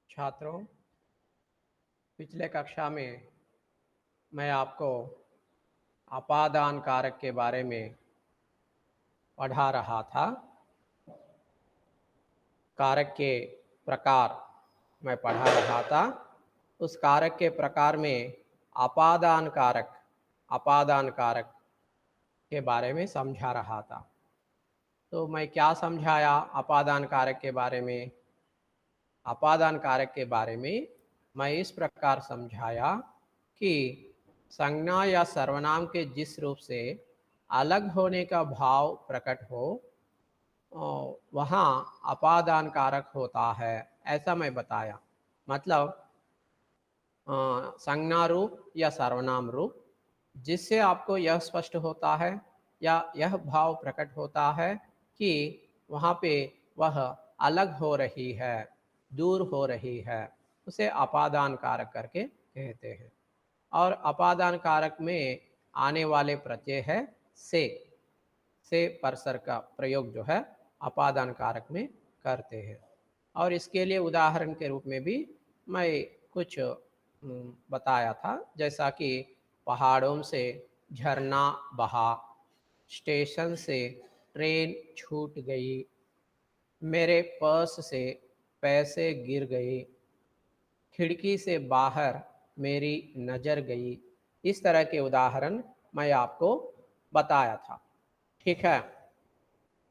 छात्रों, पिछले कक्षा में मैं आपको अपादान कारक के बारे में पढ़ा रहा था। कारक के प्रकार मैं पढ़ा रहा था। उस कारक के प्रकार में अपादान कारक के बारे में समझा रहा था। तो मैं क्या समझाया अपादान कारक के बारे में? अपादान कारक के बारे में मैं इस प्रकार समझाया कि संज्ञा या सर्वनाम के जिस रूप से अलग होने का भाव प्रकट हो वहाँ अपादान कारक होता है, ऐसा मैं बताया। मतलब संज्ञा रूप या सर्वनाम रूप जिससे आपको यह स्पष्ट होता है या यह भाव प्रकट होता है कि वहाँ पे वह अलग हो रही है, दूर हो रही है, उसे अपादान कारक करके कहते हैं। और अपादान कारक में आने वाले प्रत्यय है से परसर का प्रयोग जो है अपादान कारक में करते हैं। और इसके लिए उदाहरण के रूप में भी मैं कुछ बताया था, जैसा कि पहाड़ों से झरना बहा, स्टेशन से ट्रेन छूट गई, मेरे पर्स से पैसे गिर गए, खिड़की से बाहर मेरी नज़र गई। इस तरह के उदाहरण मैं आपको बताया था। ठीक है,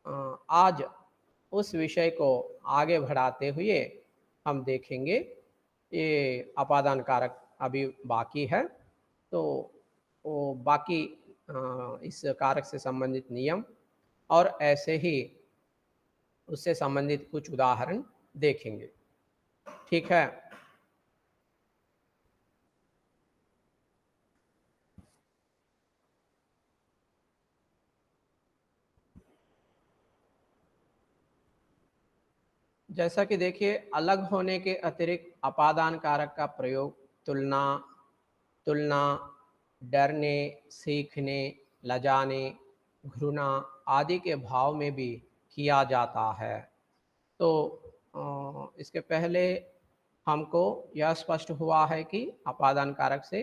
आज उस विषय को आगे बढ़ाते हुए हम देखेंगे। ये अपादान कारक अभी बाकी है, तो वो बाकी इस कारक से संबंधित नियम और ऐसे ही उससे संबंधित कुछ उदाहरण देखेंगे। ठीक है, जैसा कि देखिए, अलग होने के अतिरिक्त अपादान कारक का प्रयोग तुलना, तुलना, डरने, सीखने, लजाने, घृणा आदि के भाव में भी किया जाता है। तो इसके पहले हमको यह स्पष्ट हुआ है कि अपादान कारक से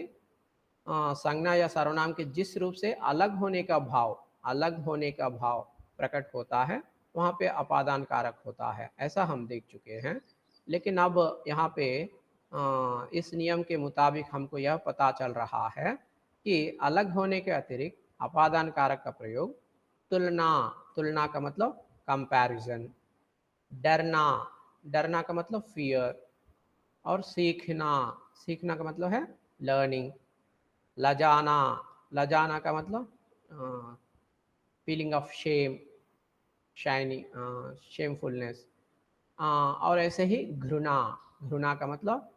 संज्ञा या सर्वनाम के जिस रूप से अलग होने का भाव प्रकट होता है, वहाँ पे अपादान कारक होता है, ऐसा हम देख चुके हैं। लेकिन अब यहाँ पे इस नियम के मुताबिक हमको यह पता चल रहा है कि अलग होने के अतिरिक्त अपादान कारक का प्रयोग तुलना, तुलना का मतलब कंपैरिजन, डरना, डरना का मतलब फियर, और सीखना, सीखना का मतलब है लर्निंग, लजाना, लजाना का मतलब feeling of shame, shiny, shamefulness, और ऐसे ही घृणा, घृणा का मतलब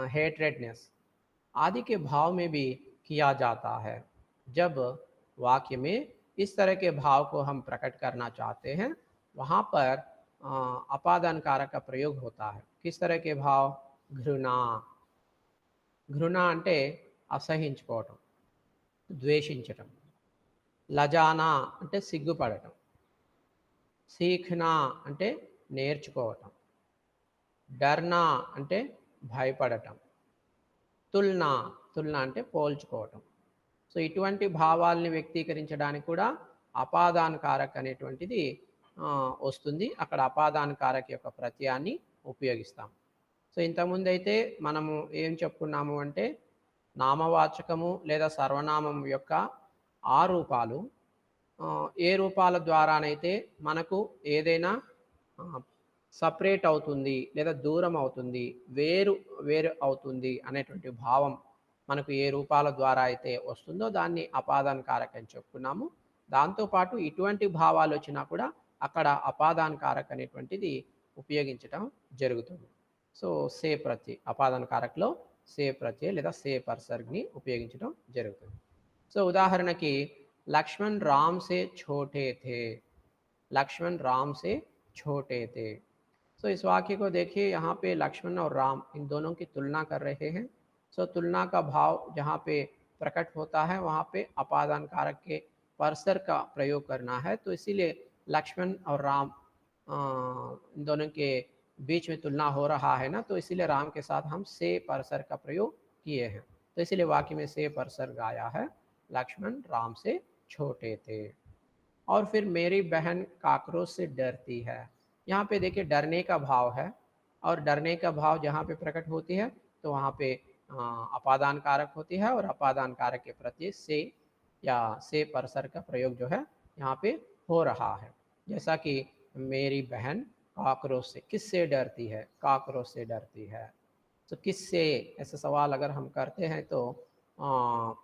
हेट्रेडनेस आदि के भाव में भी किया जाता है। जब वाक्य में इस तरह के भाव को हम प्रकट करना चाहते हैं, वहाँ पर अपादान कारक का प्रयोग होता है। किस तरह के भाव? घृणा, घృణ అంటే అసహించుకోవటం, ద్వేషించటం. లజానా అంటే సిగ్గుపడటం, సీఖనా అంటే నేర్చుకోవటం, డర్నా అంటే భయపడటం, తుల్నా, తుల్నా అంటే పోల్చుకోవటం. సో ఇటువంటి భావాల్ని వ్యక్తీకరించడానికి కూడా అపాదాన కారక్ అనేటువంటిది వస్తుంది. అక్కడ అపాదాన కారక్ యొక్క ప్రత్యయాన్ని ఉపయోగిస్తాం. సో ఇంతకుముందు అయితే మనము ఏం చెప్పుకున్నాము అంటే నామవాచకము లేదా సర్వనామం యొక్క ఆ రూపాలు ఏ రూపాల ద్వారానైతే మనకు ఏదైనా సపరేట్ అవుతుంది లేదా దూరం అవుతుంది, వేరు వేరు అవుతుంది అనేటువంటి భావం మనకు ఏ రూపాల ద్వారా అయితే వస్తుందో దాన్ని అపాదాన కారక్ అని చెప్పుకున్నాము. దాంతోపాటు ఇటువంటి భావాలు వచ్చినా కూడా అక్కడ అపాదాన కారక్ అనేటువంటిది ఉపయోగించడం జరుగుతుంది. సో సే ప్రత్యయ, అపాదాన కారక్లో సే ప్రత్యయ లేదా సే పర్సర్ని ఉపయోగించడం జరుగుతుంది. సో ఉదాహరణకి लक्ष्मण राम से छोटे थे, लक्ष्मण राम से छोटे थे. सो इस वाक्य को देखिए, यहाँ पे लक्ष्मण और राम इन दोनों की तुलना कर रहे हैं. सो तुलना का भाव जहाँ पे प्रकट होता है वहाँ पे अपादान कारक के परसर का प्रयोग करना है. तो इसीलिए लक्ष्मण और राम इन दोनों के बीच में तुलना हो रहा है ना, तो इसीलिए राम के साथ हम से परसर का प्रयोग किए हैं। तो इसीलिए वाक्य में से परसर गाया है, लक्ष्मण राम से छोटे थे। और फिर मेरी बहन काकरोच से डरती है। यहाँ पे देखिए डरने का भाव है, और डरने का भाव जहाँ पे प्रकट होती है तो वहाँ पे अपादान कारक होती है, और अपादान कारक के प्रति से या से परसर का प्रयोग जो है यहाँ पे हो रहा है। जैसा कि मेरी बहन काकरोच से, किससे डरती है? काकरोच से डरती है। तो किससे, ऐसा सवाल अगर हम करते हैं तो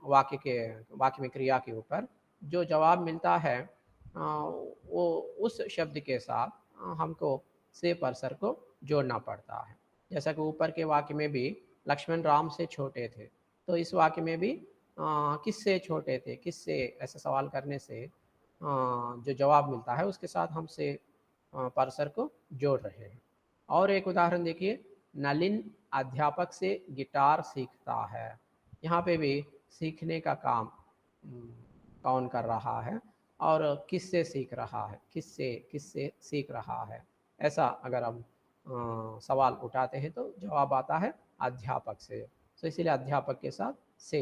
वाक्य में क्रिया के ऊपर जो जवाब मिलता है वो उस शब्द के साथ हमको से परसर को जोड़ना पड़ता है। जैसा कि ऊपर के वाक्य में भी लक्ष्मण राम से छोटे थे, तो इस वाक्य में भी किससे छोटे थे, किससे, ऐसा सवाल करने से जो जवाब मिलता है उसके साथ हम से परसर को जोड़ रहे हैं। और एक उदाहरण देखिए, नलिन अध्यापक से गिटार सीखता है। यहाँ पे भी सीखने का काम कौन कर रहा है और किससे सीख रहा है, किससे किससे सीख रहा है, ऐसा अगर हम सवाल उठाते हैं तो जवाब आता है अध्यापक से। तो इसीलिए अध्यापक के साथ से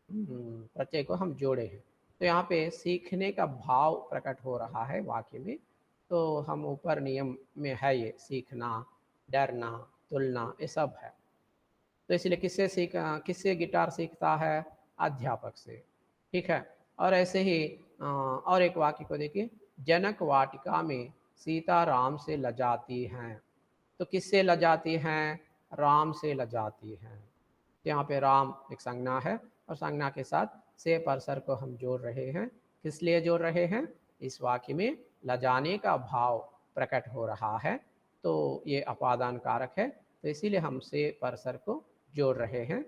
प्रत्यय को हम जोड़े हैं। तो यहाँ पे सीखने का भाव प्रकट हो रहा है वाक्य में, तो हम ऊपर नियम में है ये सीखना, डरना, तुलना, ये सब है। तो इसलिए किससे गिटार सीखता है? अध्यापक से। ठीक है। और ऐसे ही और एक वाक्य को देखिए, जनक वाटिका में सीता राम से लजाती हैं। तो किससे लजाती हैं? राम से लजाती हैं। तो यहाँ पे राम एक संज्ञा है, और संज्ञा के साथ से परसर को हम जोड़ रहे हैं। किस लिए जोड़ रहे हैं? इस वाक्य में लजाने का भाव प्रकट हो रहा है, तो ये अपादान कारक है, तो इसीलिए हम से परसर को जोड़ रहे हैं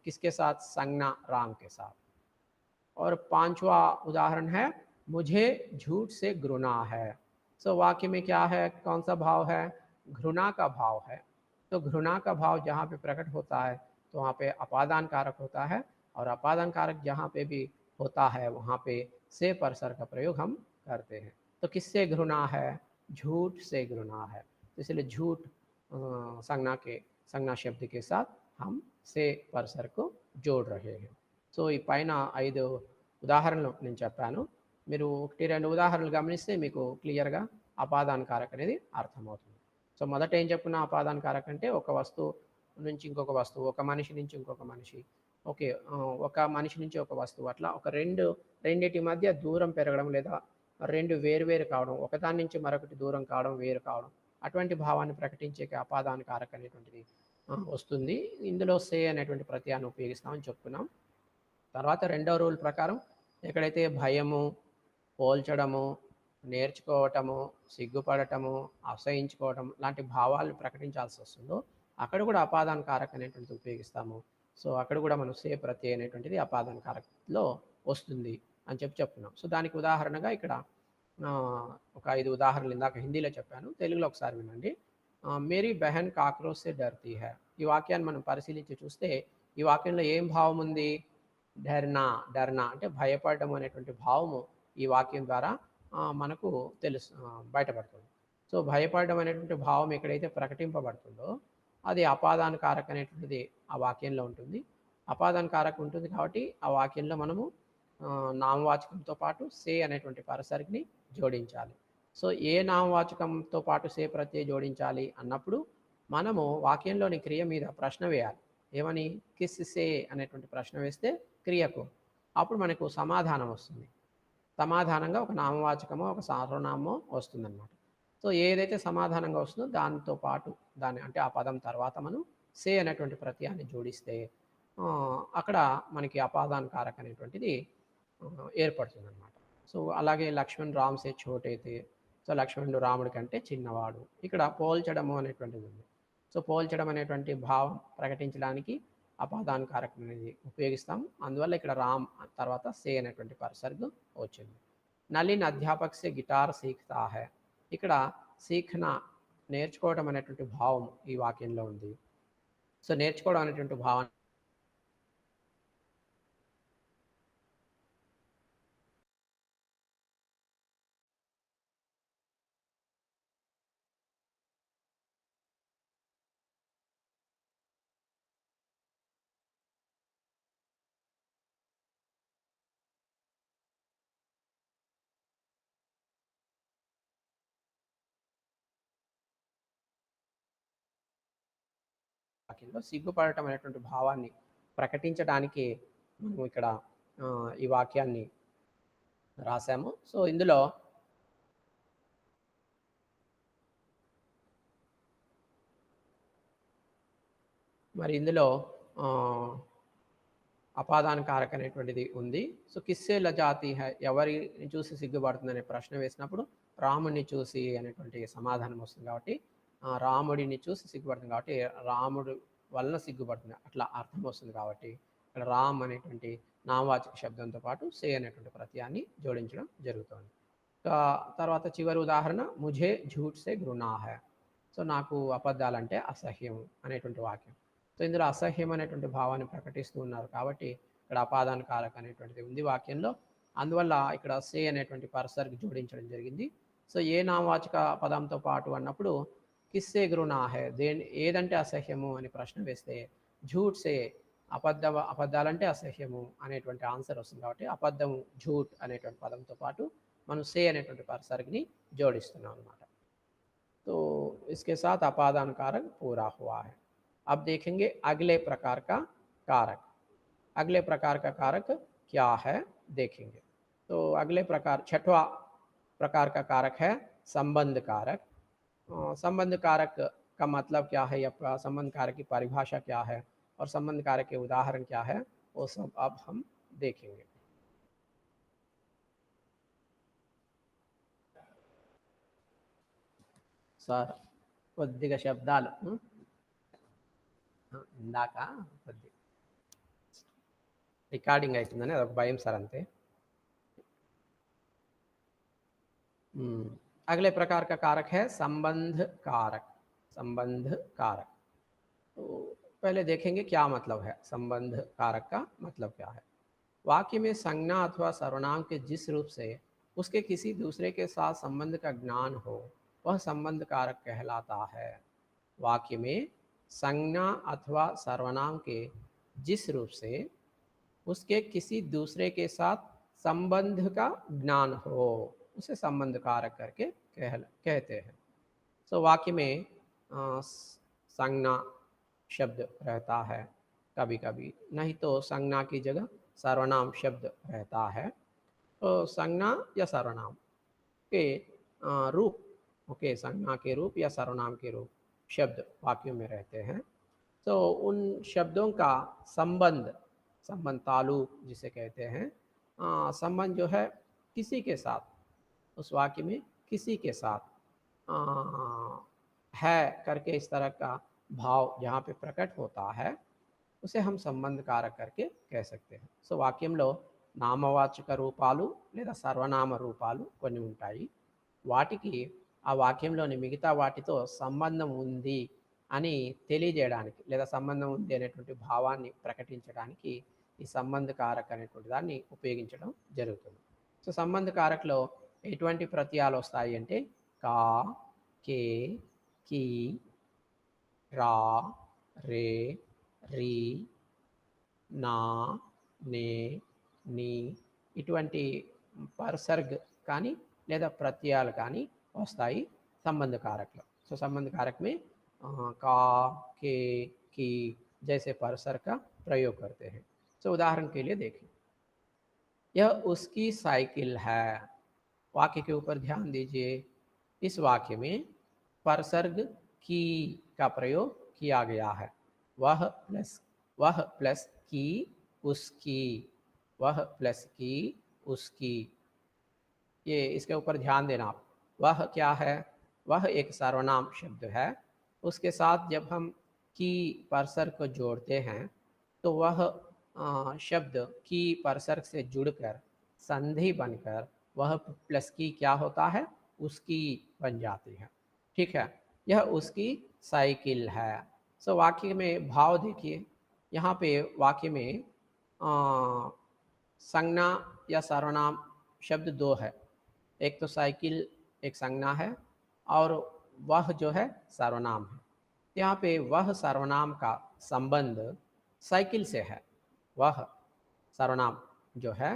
किसके साथ? संज्ञा राम के साथ। और पांचवा उदाहरण है, मुझे झूठ से घृणा है। सो वाक्य में क्या है, कौन सा भाव है? घृणा का भाव है। तो घृणा का भाव जहाँ पे प्रकट होता है तो वहाँ पे अपादान कारक होता है, और अपादान कारक जहाँ पे भी होता है वहाँ पे से परसर का प्रयोग हम करते हैं। तो किससे घृणा है? झूठ से घृणा है। तो इसलिए झूठ संज्ञा शब्द के साथ हम से परसर को जोड़ रहे हैं। సో ఈ పైన 5 ఉదాహరణలు నేను చెప్పాను. మీరు 1, 2 ఉదాహరణలు గమనిస్తే మీకు క్లియర్‌గా అపాదాన కారక అనేది అర్థమవుతుంది. సో మొదట ఏం చెప్పుకున్నా అపాదాన కారక అంటే ఒక వస్తువు నుంచి ఇంకొక వస్తువు, ఒక మనిషి నుంచి ఇంకొక మనిషి. ఓకే. ఒక మనిషి నుంచి ఒక వస్తువు అట్లా ఒక రెండిటి మధ్య దూరం పెరగడం, లేదా 2 వేరు వేరు కావడం, ఒకదాని నుంచి మరొకటి దూరం కావడం, వేరు కావడం. అటువంటి భావాన్ని ప్రకటించేకి అపాదాన కారక అనేటువంటిది వస్తుంది. ఇందులో సే అనేటువంటి ప్రత్యయాన్ని ఉపయోగిస్తామని చెప్పుకున్నాం. తర్వాత రెండవ రూల్ ప్రకారం ఎక్కడైతే భయము, పోల్చడము, నేర్చుకోవటము, సిగ్గుపడటము, అసహించుకోవటం లాంటి భావాలను ప్రకటించాల్సి వస్తుందో అక్కడ కూడా అపాదాన కారక అనేటువంటిది ఉపయోగిస్తాము. సో అక్కడ కూడా మనం సే ప్రత్యయ అనేటువంటిది అపాదాన కారకలో వస్తుంది అని చెప్పుకున్నాం. సో దానికి ఉదాహరణగా ఇక్కడ ఒక 5 ఉదాహరణలు ఇందాక హిందీలో చెప్పాను, తెలుగులో ఒకసారి వినండి. మేరీ బెహన్ కాక్రోచ్ సే డర్తీ హై. ఈ వాక్యాన్ని మనం పరిశీలించి చూస్తే ఈ వాక్యంలో ఏం భావం ఉంది? డర్నా, డర్నా అంటే భయపడడం అనేటువంటి భావము ఈ వాక్యం ద్వారా మనకు బయటపడుతుంది. సో భయపడడం అనేటువంటి భావం ఎక్కడైతే ప్రకటింపబడుతుందో అది అపాదాన కారక అనేటువంటిది ఆ వాక్యంలో ఉంటుంది. అపాదాన కారకం ఉంటుంది కాబట్టి ఆ వాక్యంలో మనము నామవాచకంతో పాటు సే అనేటువంటి పరసరిని జోడించాలి. సో ఏ నామవాచకంతో పాటు సే ప్రత్యయ జోడించాలి అన్నప్పుడు మనము వాక్యంలోని క్రియ మీద ప్రశ్న వేయాలి. ఏమని? కిస్ సే అనేటువంటి ప్రశ్న వేస్తే క్రియకు అప్పుడు మనకు సమాధానం వస్తుంది. సమాధానంగా ఒక నామవాచకమో ఒక సర్వనామమో వస్తుందన్నమాట. సో ఏదైతే సమాధానంగా వస్తుందో దాంతో పాటు దాన్ని అంటే ఆ పదం తర్వాత మనం సే అనేటువంటి ప్రత్యయాన్ని జోడిస్తే అక్కడ మనకి అపాదాన కారక అనేటువంటిది ఏర్పడుతుందన్నమాట. సో అలాగే లక్ష్మణ్ రామ్ సే ఛోటైతే, సో లక్ష్మణుడు రాముడి కంటే చిన్నవాడు. ఇక్కడ పోల్చడము అనేటువంటిది ఉంది. సో పోల్చడం అనేటువంటి భావం ప్రకటించడానికి అపాదాన కారకం అనేది ఉపయోగిస్తాం. అందువల్ల ఇక్కడ రామ్ తర్వాత సే అనేటువంటి పర్సర్గ్ వచ్చింది. నలిన్ అధ్యాపక్ సే గిటార్ సీఖ్తా హై. ఇక్కడ సీఖ్నా నేర్చుకోవడం అనేటువంటి భావం ఈ వాక్యంలో ఉంది. సో నేర్చుకోవడం అనేటువంటి భావం వాక్యంలో సిగ్గుపడటం అనేటువంటి భావాన్ని ప్రకటించడానికి మనం ఇక్కడ ఈ వాక్యాన్ని రాసాము. సో ఇందులో మరి ఇందులో అపాదాన కారక అనేటువంటిది ఉంది. సో కిస్సే లజాతి హై, ఎవరిని చూసి సిగ్గుపడుతుంది అనే ప్రశ్న వేసినప్పుడు రాముడిని చూసి అనేటువంటి సమాధానం వస్తుంది. కాబట్టి రాముడిని చూసి సిగ్గుపడుతుంది కాబట్టి రాముడు వలన సిగ్గుపడుతుంది అట్లా అర్థం వస్తుంది. కాబట్టి ఇక్కడ రామ్ అనేటువంటి నామవాచక శబ్దంతో పాటు సే అనేటువంటి ప్రత్యయాన్ని జోడించడం జరుగుతుంది. తర్వాత చివరి ఉదాహరణ ముఝే ఝూట్ సే ఘృణా హై. సో నాకు అబద్ధాలంటే అసహ్యం అనేటువంటి వాక్యం. సో ఇందులో అసహ్యం అనేటువంటి భావాన్ని ప్రకటిస్తూ ఉన్నారు కాబట్టి ఇక్కడ అపాదాన కారక అనేటువంటిది ఉంది వాక్యంలో. అందువల్ల ఇక్కడ సే అనేటువంటి పర్సర్కి జోడించడం జరిగింది. సో ఏ నామవాచక పదంతో పాటు అన్నప్పుడు కిస్సే ఘృణా హై, ఏదంటే అసహ్యము అని ప్రశ్న వేస్తే ఝూట్ సే అబద్ధాలంటే అసహ్యము అనేటువంటి ఆన్సర్ వస్తుంది. కాబట్టి అబద్ధము ఝూట్ అనేటువంటి పదంతో పాటు మనం సే అనేటువంటి పర్సర్ని जोड़िస్తున్నాం అన్నమాట. तो इसके साथ अपादान कारक पूरा हुआ है. अब देखेंगे अगले प्रकार का कारक. अगले प्रकार का कारक क्या है देखेंगे. तो अगले प्रकार छठवां प्रकार का कारक है संबंध कारक. संबंध कारक का मतलब क्या है या संबंध कारक की परिभाषा क्या है और संबंध कारक के उदाहरण क्या है वो सब अब हम देखेंगे. సార్ కొద్దిగా శబ్దాలు ఇందాక కొద్ది రికార్డింగ్ అవుతుందని అదొక భయం సార్ అంతే. अगले प्रकार का कारक है संबंध कारक. संबंध कारक तो पहले देखेंगे क्या मतलब है संबंध कारक का मतलब क्या है. वाक्य में संज्ञा अथवा सर्वनाम के जिस रूप से उसके किसी दूसरे के साथ संबंध का ज्ञान हो वह संबंध कारक कहलाता है. वाक्य में संज्ञा अथवा सर्वनाम के जिस रूप से उसके किसी दूसरे के साथ संबंध का ज्ञान हो उसे संबंध कारक करके कहते हैं. तो वाक्य में संज्ञा शब्द रहता है कभी कभी, नहीं तो संज्ञा की जगह सर्वनाम शब्द रहता है. तो संज्ञा या सर्वनाम के रूप संज्ञा के रूप या सर्वनाम के रूप शब्द वाक्यों में रहते हैं. तो उन शब्दों का संबंध ताल्लुक जिसे कहते हैं, संबंध जो है किसी के साथ, उस वाक्य में किसी के साथ है करके इस तरह का भाव जहाँ पे प्रकट होता है उसे हम संबंध कारक करके कह सकते हैं. సో వాక్యంలో నామవాచక రూపాలు లేదా సర్వనామ రూపాలు కొన్ని ఉంటాయి. వాటికి ఆ వాక్యంలోని మిగతా వాటితో సంబంధం ఉంది అని తెలియజేయడానికి లేదా సంబంధం ఉంది అనేటువంటి భావాన్ని ప్రకటించడానికి ఈ సంబంధ కారక అనేటువంటి దాన్ని ఉపయోగించడం జరుగుతుంది. సో సంబంధ కారకలో ఎటువంటి ప్రత్యయాలు వస్తాయి అంటే కా, కే, కి, రా, రే, రీ, నా, నే, నీ ఇటువంటి పర్సర్గ్ కానీ లేదా ప్రత్యయాలు కానీ వస్తాయి संबंध कारक लो. तो संबंध कारक में का, के, की जैसे परसर का प्रयोग करते हैं. तो उदाहरण के लिए देखें, यह उसकी साइकिल है. वाक्य के ऊपर ध्यान दीजिए. इस वाक्य में परसर्ग की का प्रयोग किया गया है. वह प्लस की उसकी, वह प्लस की उसकी, ये इसके ऊपर ध्यान देना आप. वह क्या है, वह एक सर्वनाम शब्द है. उसके साथ जब हम की परसर्ग को जोड़ते हैं तो वह शब्द की परसर्ग से जुड़कर संधि बनकर वह प्लस की क्या होता है, उसकी बन जाती है. ठीक है, यह उसकी साइकिल है. सो वाक्य में भाव देखिए. यहाँ पे वाक्य में संज्ञा या सर्वनाम शब्द दो है. एक तो साइकिल एक संज्ञा है और वह जो है सर्वनाम है. यहाँ पे वह सर्वनाम का संबंध साइकिल से है. वह सर्वनाम जो है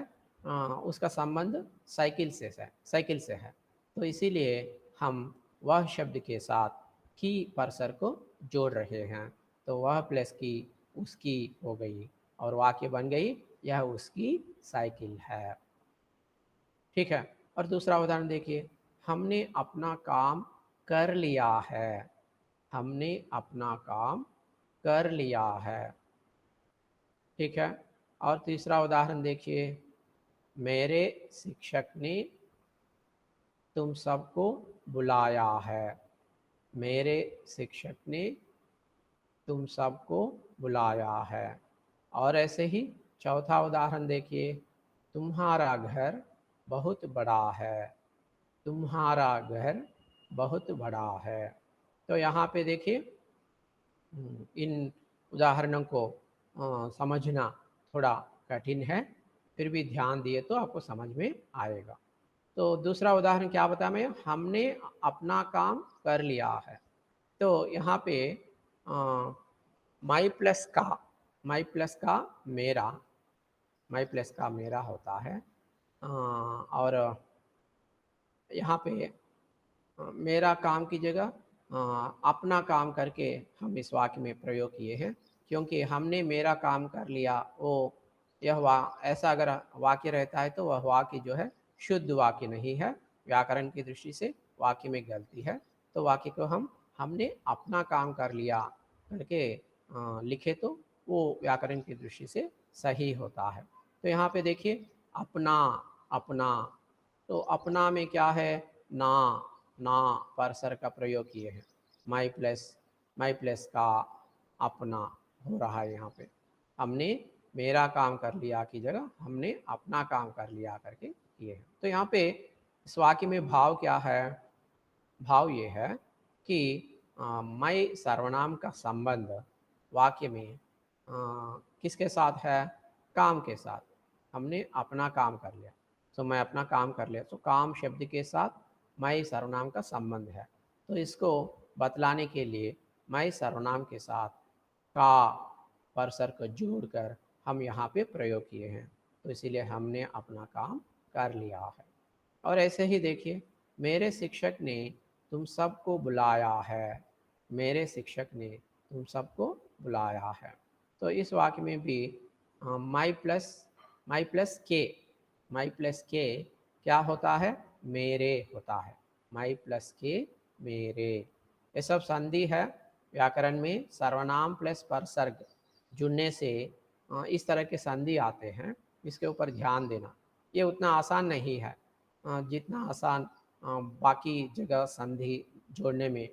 उसका संबंध साइकिल से है. तो इसीलिए हम वह शब्द के साथ की परसर को जोड़ रहे हैं. तो वह प्लस की उसकी हो गई और वाक्य बन गई यह उसकी साइकिल है। ठीक है। और दूसरा उदाहरण देखिए, हमने अपना काम कर लिया है। हमने अपना काम कर लिया है। ठीक है। और तीसरा उदाहरण देखिए, मेरे शिक्षक ने तुम सबको बुलाया है। मेरे शिक्षक ने तुम सबको बुलाया है। और ऐसे ही चौथा उदाहरण देखिए, तुम्हारा घर बहुत बड़ा है। तुम्हारा घर बहुत बड़ा है। तो यहाँ पे देखिए इन उदाहरणों को समझना थोड़ा कठिन है, फिर भी ध्यान दिए तो आपको समझ में आएगा। तो दूसरा उदाहरण क्या बताया मैं, हमने अपना काम कर लिया है। तो यहाँ पे माई प्लस का, माई प्लस का मेरा, माई प्लस का मेरा होता है। और यहाँ पे मेरा काम की जगह अपना काम करके हम इस वाक्य में प्रयोग किए हैं, क्योंकि हमने मेरा काम कर लिया वो यह ऐसा अगर वाक्य रहता है तो वह वाक्य जो है शुद्ध वाक्य नहीं है, व्याकरण की दृष्टि से वाक्य में गलती है। तो वाक्य को हम हमने अपना काम कर लिया करके लिखे तो वो व्याकरण की दृष्टि से सही होता है। तो यहाँ पे देखिए अपना, अपना, तो अपना में क्या है, ना, ना परसर का प्रयोग किए हैं। माई प्लस का अपना हो रहा है। यहाँ पे हमने मेरा काम कर लिया की जगह हमने अपना काम कर लिया करके किए हैं। तो यहाँ पे इस वाक्य में भाव क्या है, भाव ये है कि मैं सर्वनाम का संबंध वाक्य में किसके साथ है, काम के साथ। हमने अपना काम कर लिया, तो मैं अपना काम कर लिया, तो काम शब्द के साथ मैं सर्वनाम का संबंध है। तो इसको बतलाने के लिए मैं सर्वनाम के साथ का परसर को जोड़कर हम यहाँ पे प्रयोग किए हैं। तो इसीलिए हमने अपना काम कर लिया है। और ऐसे ही देखिए, मेरे शिक्षक ने तुम सबको बुलाया है। मेरे शिक्षक ने तुम सबको बुलाया है। तो इस वाक्य में भी माई प्लस के, माई प्लस के क्या होता है, मेरे होता है। माई प्लस के मेरे, ये सब संधि है। व्याकरण में सर्वनाम प्लस परसर्ग जुड़ने से इस तरह के संधि आते हैं, इसके ऊपर ध्यान देना। ये उतना आसान नहीं है जितना आसान बाकी जगह संधि जोड़ने में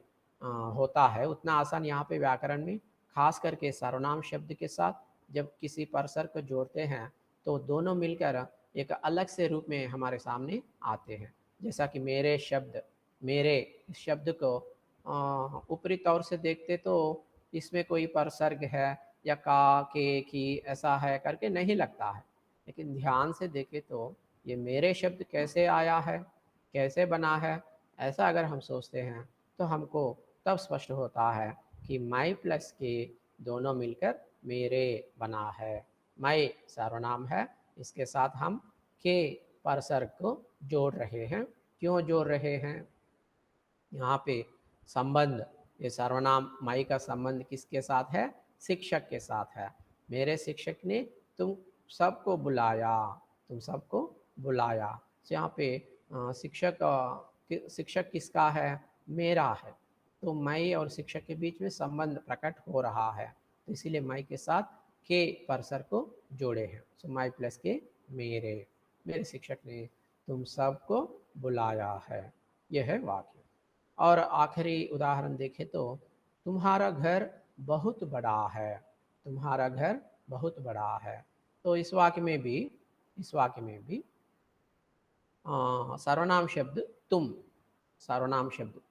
होता है, उतना आसान यहाँ पे व्याकरण में खास करके सर्वनाम शब्द के साथ जब किसी परसर को जोड़ते हैं तो दोनों मिलकर एक अलग से रूप में हमारे सामने आते हैं। जैसा कि मेरे शब्द, मेरे शब्द को ऊपरी तौर से देखते तो इसमें कोई परसर्ग है या का, के, की ऐसा है करके नहीं लगता है, लेकिन ध्यान से देखें तो ये मेरे शब्द कैसे आया है, कैसे बना है, ऐसा अगर हम सोचते हैं तो हमको तब स्पष्ट होता है कि माई प्लस के दोनों मिलकर मेरे बना है। माई सर्वनाम है, इसके साथ हम के परसर्ग को जोड़ रहे हैं। क्यों जोड़ रहे हैं, यहाँ पे संबंध, ये सर्वनाम माई का संबंध किसके साथ है, शिक्षक के साथ है। मेरे शिक्षक ने तुम सबको बुलाया, तुम सबको बुलाया। तो यहाँ पे शिक्षक किसका है, मेरा है। तो मैं और शिक्षक के बीच में संबंध प्रकट हो रहा है, तो इसीलिए मैं के साथ के परसर को जोड़े हैं। सो माई प्लस के मेरे, मेरे शिक्षक ने तुम सबको बुलाया है, यह है वाक्य। और आखिरी उदाहरण देखें तो तुम्हारा घर बहुत बड़ा है। तुम्हारा घर बहुत बड़ा है। तो इस वाक्य में भी, इस वाक्य में भी सर्वनाम शब्द तुम, सर्वनाम शब्द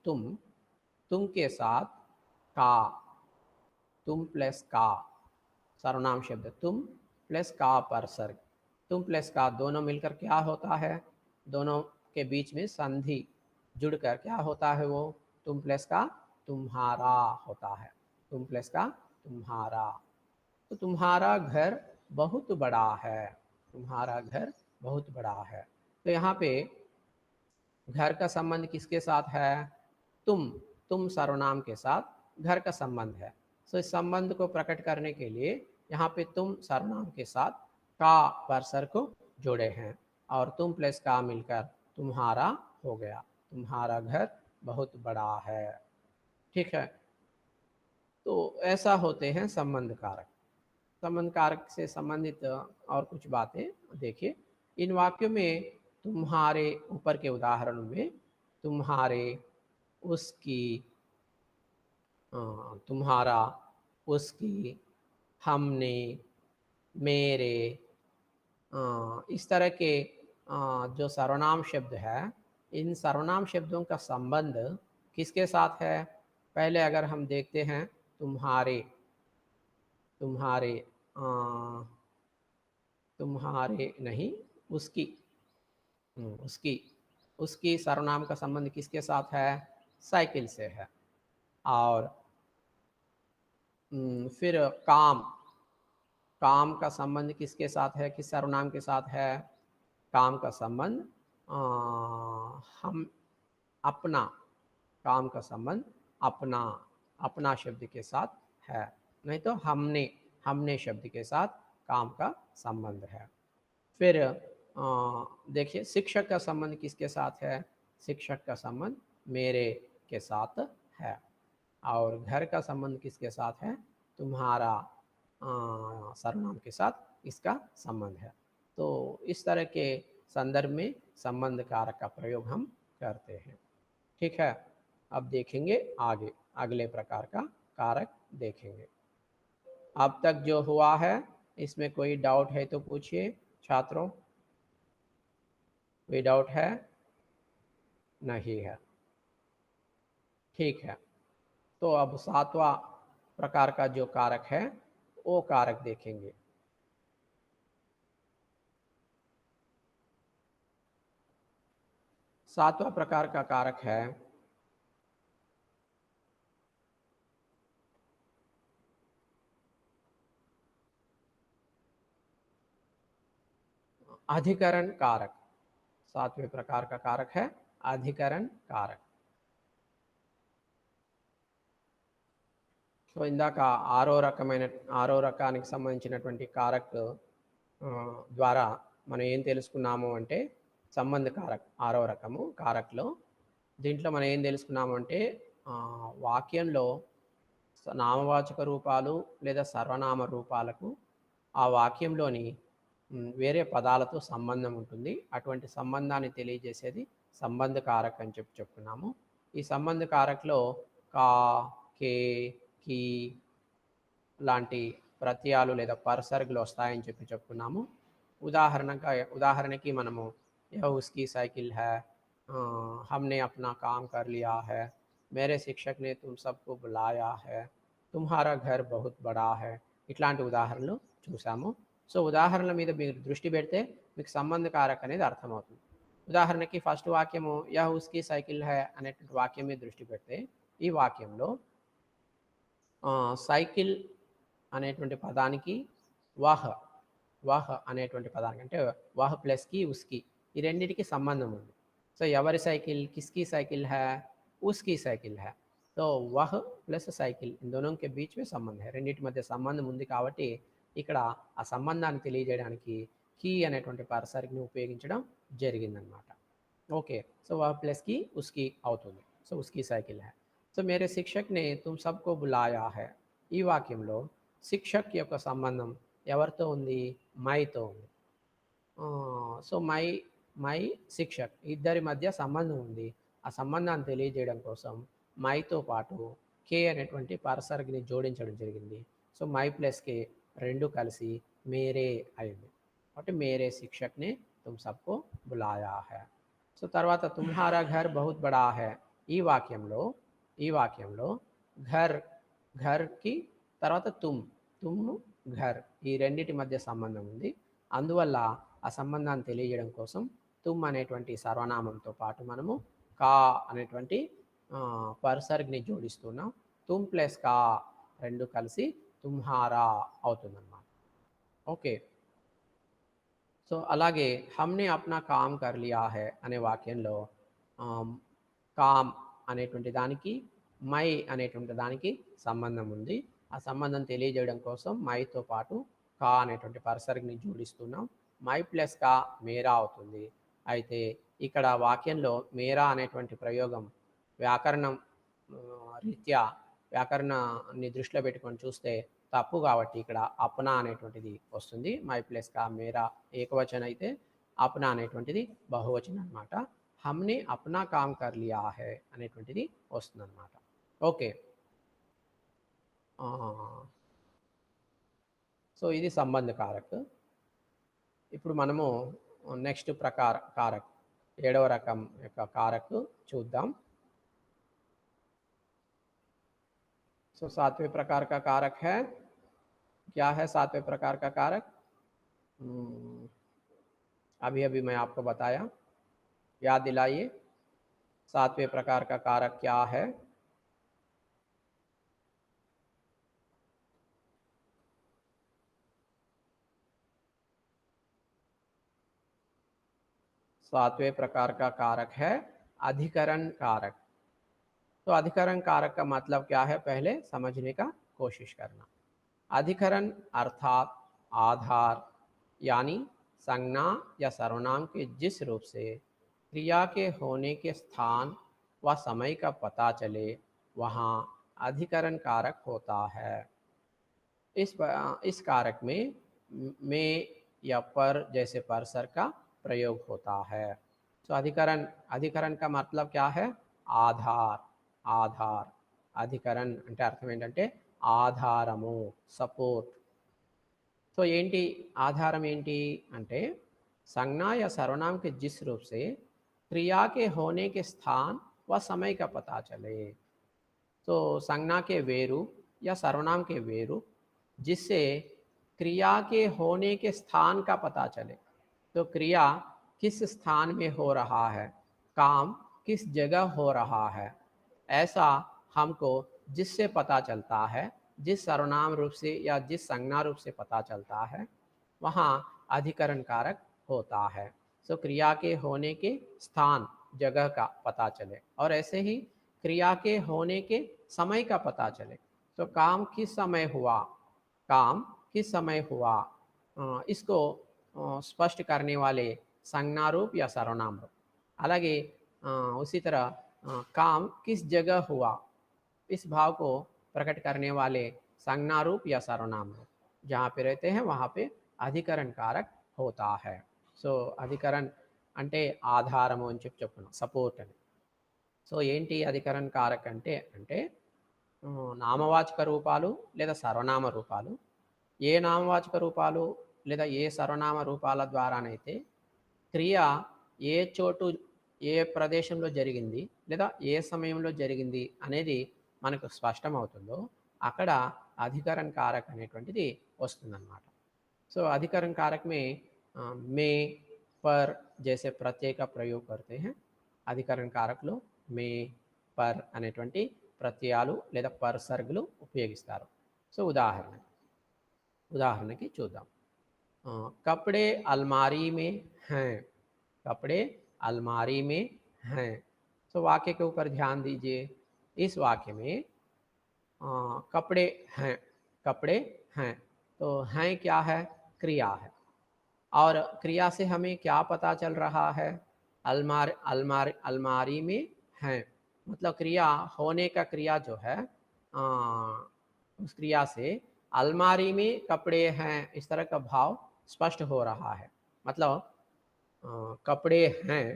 तुम के साथ का, तुम प्लस का, सर्वनाम शब्द तुम प्लस का परसर्ग, तुम प्लस का दोनों मिलकर क्या होता है, दोनों के बीच में संधि जुड़कर क्या होता है, वो तुम प्लस का तुम्हारा होता है। तुम प्लस का तुम्हारा। तो तुम्हारा घर बहुत बड़ा है। तुम्हारा घर बहुत बड़ा है। तो यहाँ पे घर का संबंध किसके साथ है, तुम सर्वनाम के साथ घर का संबंध है। सो इस संबंध को प्रकट करने के लिए यहाँ पे तुम सर्वनाम के साथ का परसर को जोड़े हैं और तुम प्लस का मिलकर तुम्हारा हो गया। तुम्हारा घर बहुत बड़ा है। ठीक है, तो ऐसा होते हैं संबंध कारक। संबंध कारक से संबंधित और कुछ बातें देखिए। इन वाक्यों में तुम्हारे, ऊपर के उदाहरणों में तुम्हारे, उसकी, तुम्हारा, उसकी, हमने, मेरे, इस तरह के जो सर्वनाम शब्द है, इन सर्वनाम शब्दों का संबंध किसके साथ है? पहले अगर हम देखते हैं तुम्हारे, तुम्हारे, तुम्हारे नहीं, उसकी, उसकी, उसकी सर्वनाम का संबंध किसके साथ है? साइकिल से है। और फिर काम, काम का संबंध किसके साथ है, किस सर्वनाम के साथ है? काम का संबंध हम, अपना, काम का संबंध अपना, अपना शब्द के साथ है। नहीं तो हमने, हमने शब्द के साथ काम का संबंध है। फिर देखिए शिक्षक का संबंध किसके साथ है? शिक्षक का संबंध मेरे के साथ है। और घर का संबंध किसके साथ है? तुम्हारा सर्वनाम के साथ इसका संबंध है। तो इस तरह के संदर्भ में संबंध कारक का प्रयोग हम करते हैं। ठीक है, अब देखेंगे आगे, अगले प्रकार का कारक देखेंगे। अब तक जो हुआ है इसमें कोई डाउट है तो पूछिए छात्रों। कोई डाउट है? नहीं है। ठीक है, तो अब सातवां प्रकार का जो कारक है वो कारक देखेंगे। सातवां प्रकार का कारक है अधिकरण कारक। सातवें प्रकार का कारक है अधिकरण कारक। సో ఇందాక ఆరో రకానికి సంబంధించినటువంటి కారక్ ద్వారా మనం ఏం తెలుసుకున్నాము అంటే సంబంధ కారక్ ఆరో రకము కారక్లో. దీంట్లో మనం ఏం తెలుసుకున్నాము అంటే వాక్యంలో నామవాచక రూపాలు లేదా సర్వనామ రూపాలకు ఆ వాక్యంలోని వేరే పదాలతో సంబంధం ఉంటుంది. అటువంటి సంబంధాన్ని తెలియజేసేది సంబంధ కారక్ అని చెప్పుకున్నాము. ఈ సంబంధ కారక్లో కా, కే, కి లాంటి ప్రత్యయాలు లేదా పర్సర్గులు వస్తాయని చెప్పుకున్నాము. ఉదాహరణకి మనము యह उसकी साइकिल है, हमने अपना काम कर लिया है, मेरे शिक्षक ने तुम सबको बुलाया है, तुम्हारा घर बहुत बड़ा है, ఇట్లాంటి ఉదాహరణలు చూసాము. సో ఉదాహరణల మీద మీరు దృష్టి పెడితే మీకు సంబంధ కారక్ అనేది అర్థమవుతుంది. ఉదాహరణకి ఫస్ట్ వాక్యము యह उसकी साइकिल है అనేటువంటి వాక్యం మీద దృష్టి పెడితే ఈ వాక్యంలో సైకిల్ అనేటువంటి పదానికి వాహ్, వాహ్ అనేటువంటి పదానికి అంటే వాహ్ ప్లస్కి ఉస్కి ఈ రెండింటికి సంబంధం ఉంది. సో ఎవరి సైకిల్, కిస్కి సైకిల్ హై, ఉస్కి సైకిల్ హై. సో వహ్ ప్లస్ సైకిల్ ఇన్ దోనో కే బీచ్ మే సంబంధం హై, రెండింటి మధ్య సంబంధం ఉంది కాబట్టి ఇక్కడ ఆ సంబంధాన్ని తెలియజేయడానికి కీ అనేటువంటి పర్సర్ని ఉపయోగించడం జరిగిందనమాట. ఓకే, సో వహ్ ప్లస్కి ఉస్కి అవుతుంది. సో ఉస్కి సైకిల్ హై. సో మేరే శిక్షక్ నే తుమ్ సబ్కో బులాయా హై. ఈ వాక్యంలో శిక్షక్ యొక్క సంబంధం ఎవరితో ఉంది? మైతో ఉంది. సో మై శిక్షక్ ఇద్దరి మధ్య సంబంధం ఉంది. ఆ సంబంధాన్ని తెలియజేయడం కోసం మైతో పాటు కే అనేటువంటి పర్సర్ని జోడించడం జరిగింది. సో మై ప్లస్ కే రెండు కలిసి మేరే అయింది. కాబట్టి మేరే శిక్షక్ని తుమ్ సబ్కో బులాయా హై. సో తర్వాత తుమ్హారా ఘర్ బహుత్ బడా హై. ఈ వాక్యంలో ఘర్, ఘర్కి తర్వాత తుమ్ ఘర్ ఈ రెండింటి మధ్య సంబంధం ఉంది. అందువల్ల ఆ సంబంధాన్ని తెలియజేయడం కోసం తుమ్ అనేటువంటి సర్వనామంతో పాటు మనము కా అనేటువంటి పర్సర్ని జోడిస్తున్నాం. తుమ్ ప్లస్ కా రెండు కలిసి తుమ్హారా అవుతుందన్నమాట. ఓకే, సో అలాగే హమ్నే అప్నా కామ్ కర్ లియా హై అనే వాక్యంలో కామ్ అనేటువంటి దానికి మై అనేటువంటి దానికి సంబంధం ఉంది. ఆ సంబంధం తెలియజేయడం కోసం మైతో పాటు కా అనేటువంటి పర్సర్ని జోడిస్తున్నాం. మై ప్లస్ కా మేరా అవుతుంది. అయితే ఇక్కడ వాక్యంలో మేరా అనేటువంటి ప్రయోగం వ్యాకరణం రీత్యా వ్యాకరణాన్ని దృష్టిలో పెట్టుకొని చూస్తే తప్పు, కాబట్టి ఇక్కడ అప్నా అనేటువంటిది వస్తుంది. మై ప్లస్ కా మేరా ఏకవచనం అయితే అప్నా అనేటువంటిది బహువచనం అనమాట. హమ్నే అప్నా కామ్ కర్ లియా హై అనేటువంటిది వస్తుంది అనమాట. ఓకే, సో ఇది సంబంధ కారక్. ఇప్పుడు మనము నెక్స్ట్ కారక్ 7వ రకం యొక్క కారక్ చూద్దాం. सो 7वें प्रकार का कारक है, क्या है 7वें प्रकार का कारक? अभी अभी मैं आपको बताया, याद दिलाइए 7वें प्रकार का कारक क्या है? सातवें प्रकार का कारक है अधिकरण कारक। तो अधिकरण कारक का मतलब क्या है, पहले समझने का कोशिश करना। अधिकरण अर्थात आधार, यानी संज्ञा या सर्वनाम के जिस रूप से क्रिया के होने के स्थान व समय का पता चले वहाँ अधिकरण कारक होता है। इस कारक में या पर जैसे परसर का प्रयोग होता है। तो अधिकरण का मतलब क्या है? आधार। ఆధార్ అధికరణ్ అంటే అర్థం ఏంటంటే ఆధారము, సపోర్ట్. సో ఏంటి ఆధారం ఏంటి అంటే संज्ञा या सर्वनाम के जिस रूप से क्रिया के होने के स्थान व समय का पता चले। तो संज्ञा के वे रूप या सर्वनाम के वे रूप जिससे क्रिया के होने के स्थान का पता चले। तो क्रिया किस स्थान में हो रहा है, काम किस जगह हो रहा है, ऐसा हमको जिससे पता चलता है, जिस सर्वनाम रूप से या जिस संज्ञा रूप से पता चलता है, वहाँ अधिकरण कारक होता है। सो क्रिया के होने के स्थान, जगह का पता चले, और ऐसे ही क्रिया के होने के समय का पता चले। तो काम किस समय हुआ, काम किस समय हुआ, इसको स्पष्ट करने वाले संज्ञा रूप या सर्वनाम रूप। అలాగే उसी तरह काम किस जगह हुआ, इस भाव को प्रकट करने वाले संज्ञा रूप या सर्वनाम रूप जहाँ पे रहते हैं वहाँ पे अधिकरण कारक होता है। సో అధికరణ్ అంటే ఆధారము అని చెప్పుకున్నాం, సపోర్ట్ అని. సో ఏంటి అధికరణ్ కారక్ అంటే అంటే నామవాచక రూపాలు లేదా సర్వనామ రూపాలు, ఏ నామవాచక రూపాలు లేదా ఏ సర్వనామ రూపాల ద్వారానైతే క్రియ ఏ చోటు ఏ ప్రదేశంలో జరిగింది లేదా ఏ సమయంలో జరిగింది అనేది మనకు స్పష్టమవుతుందో అక్కడ అధికరణ కారక్ అనేటువంటిది వస్తుందన్నమాట. సో అధికరణ కారక్ మే పర్ జైసే ప్రత్యయ का प्रयोग करते हैं। అధికరణ కారక్లో మే పర్ అనేటువంటి ప్రత్యయాలు లేదా పర్సర్గులు ఉపయోగిస్తారు. సో ఉదాహరణకి చూద్దాం. कपड़े अलमारी में हैं, कपड़े अलमारी में हैं। तो वाक्य के ऊपर ध्यान दीजिए। इस वाक्य में कपड़े हैं, कपड़े हैं, तो हैं क्या है? क्रिया है। और क्रिया से हमें क्या पता चल रहा है? अलमारी में हैं, मतलब क्रिया होने का क्रिया जो है उस क्रिया से अलमारी में कपड़े हैं, इस तरह का भाव स्पष्ट हो रहा है। मतलब कपड़े हैं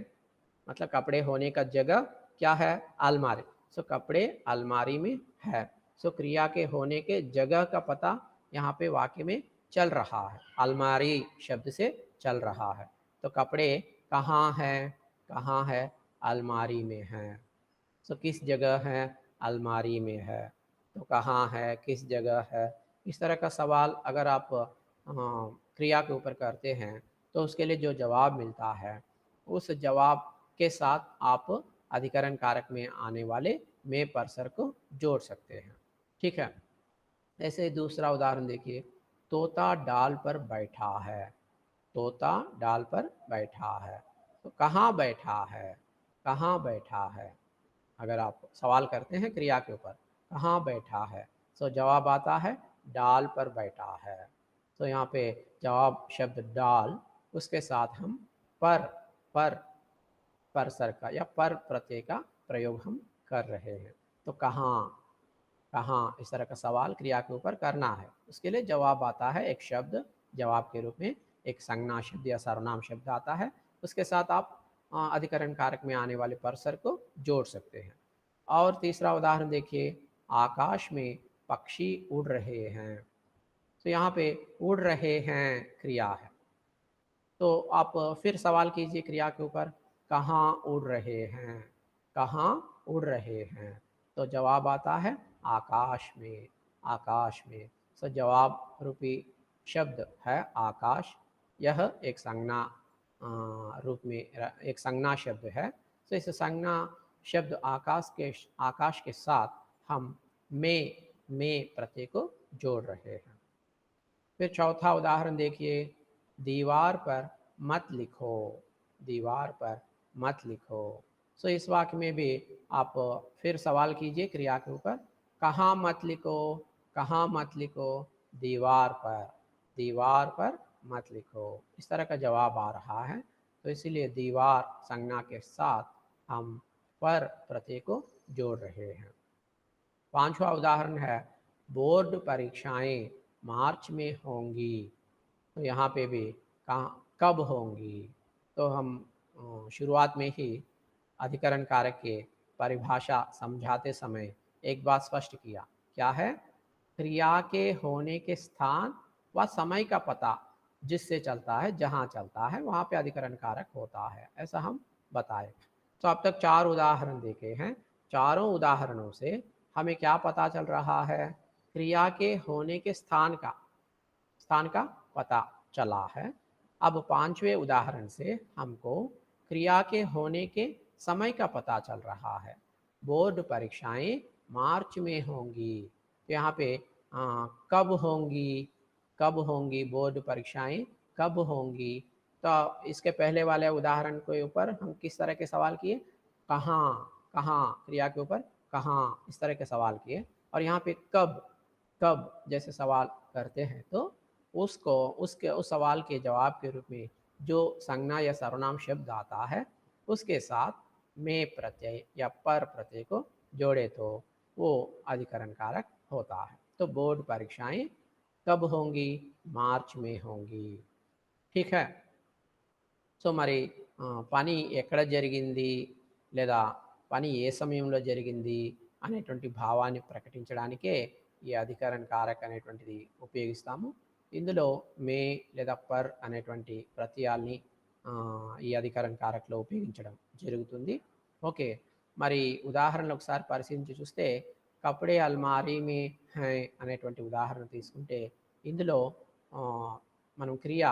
मतलब कपड़े होने का जगह क्या है? अलमारी। सो कपड़े अलमारी में है। सो क्रिया के होने के जगह का पता यहाँ पे वाक्य में चल रहा है, अलमारी शब्द से चल रहा है। तो कपड़े कहाँ हैं? कहाँ है? अलमारी में हैं। सो किस जगह है? अलमारी में है। तो कहाँ है, किस जगह है, इस तरह का सवाल अगर आप क्रिया के ऊपर करते हैं तो उसके लिए जो जवाब मिलता है उस जवाब के साथ आप अधिकरण कारक में आने वाले में परसर को जोड़ सकते हैं। ठीक है। ऐसे दूसरा उदाहरण देखिए, तोता डाल पर बैठा है, तोता डाल पर बैठा है। तो कहाँ बैठा है, कहाँ बैठा है, अगर आप सवाल करते हैं क्रिया के ऊपर कहाँ बैठा है, सो जवाब आता है डाल पर बैठा है। तो यहाँ पे जवाब शब्द डाल, उसके साथ हम पर परसर का या पर प्रत्यय का प्रयोग हम कर रहे हैं। तो कहाँ, कहाँ इस तरह का सवाल क्रिया के ऊपर करना है, उसके लिए जवाब आता है एक शब्द जवाब के रूप में, एक संज्ञा शब्द या सर्वनाम शब्द आता है, उसके साथ आप अधिकरण कारक में आने वाले परसर को जोड़ सकते हैं। और तीसरा उदाहरण देखिए, आकाश में पक्षी उड़ रहे हैं। तो यहाँ पे उड़ रहे हैं क्रिया है, तो आप फिर सवाल कीजिए क्रिया के ऊपर, कहाँ उड़ रहे हैं, कहाँ उड़ रहे हैं। तो जवाब आता है आकाश में, आकाश में। सो जवाब रूपी शब्द है आकाश। यह एक संज्ञा रूप में एक संज्ञा शब्द है। तो इस संज्ञा शब्द आकाश के साथ हम में प्रत्यय को जोड़ रहे हैं। फिर चौथा उदाहरण देखिए, दीवार पर मत लिखो, दीवार पर मत लिखो। सो इस वाक्य में भी आप फिर सवाल कीजिए क्रिया के ऊपर, कहाँ मत लिखो, कहाँ मत लिखो, दीवार पर, दीवार पर मत लिखो। इस तरह का जवाब आ रहा है, तो इसीलिए दीवार संज्ञा के साथ हम पर प्रत्यय को जोड़ रहे हैं। पांचवा उदाहरण है, बोर्ड परीक्षाएं मार्च में होंगी। तो यहाँ पे भी कहाँ कब होंगी, तो हम शुरुआत में ही अधिकरण कारक के परिभाषा समझाते समय एक बात स्पष्ट किया, क्या है, क्रिया के होने के स्थान व समय का पता जिससे चलता है, जहाँ चलता है वहाँ पे अधिकरण कारक होता है, ऐसा हम बताए। तो अब तक 4 उदाहरण देखे हैं। चारों उदाहरणों से हमें क्या पता चल रहा है, क्रिया के होने के स्थान का पता चला है। अब 5वें उदाहरण से हमको क्रिया के होने के समय का पता चल रहा है। बोर्ड परीक्षाएं मार्च में होंगी। तो यहाँ पे कब होंगी, कब होंगी बोर्ड परीक्षाएं, कब होंगी। तो इसके पहले वाले उदाहरण के ऊपर हम किस तरह के सवाल किए, कहाँ, कहाँ क्रिया के ऊपर कहाँ, इस तरह के सवाल किए। और यहाँ पे कब, कब जैसे सवाल करते हैं तो उसको उसके उस सवाल के जवाब के रूप में जो संज्ञा या सर्वनाम शब्द आता है उसके साथ में प्रत्यय या पर प्रत्यय को जोड़े तो वो अधिकरण कारक होता है। तो बोर्ड परीक्षाएं कब होंगी, मार्च में होंगी। ठीक है। సో మరి పని ఎక్కడ జరిగింది లేదా పని ఏ సమయంలో జరిగింది అనేటువంటి భావాన్ని ప్రకటించడానికే ఈ అధికరణ కారక అనేటువంటిది ఉపయోగిస్తాము. ఇందులో మే లేదా పర్ అనేటువంటి ప్రత్యయాల్ని ఈ అధికరణ కారకలో ఉపయోగించడం జరుగుతుంది. ఓకే. మరి ఉదాహరణలు ఒకసారి పరిశీలించి చూస్తే, కపడే అల్మారీ మే హై అనేటువంటి ఉదాహరణ తీసుకుంటే ఇందులో మనం క్రియ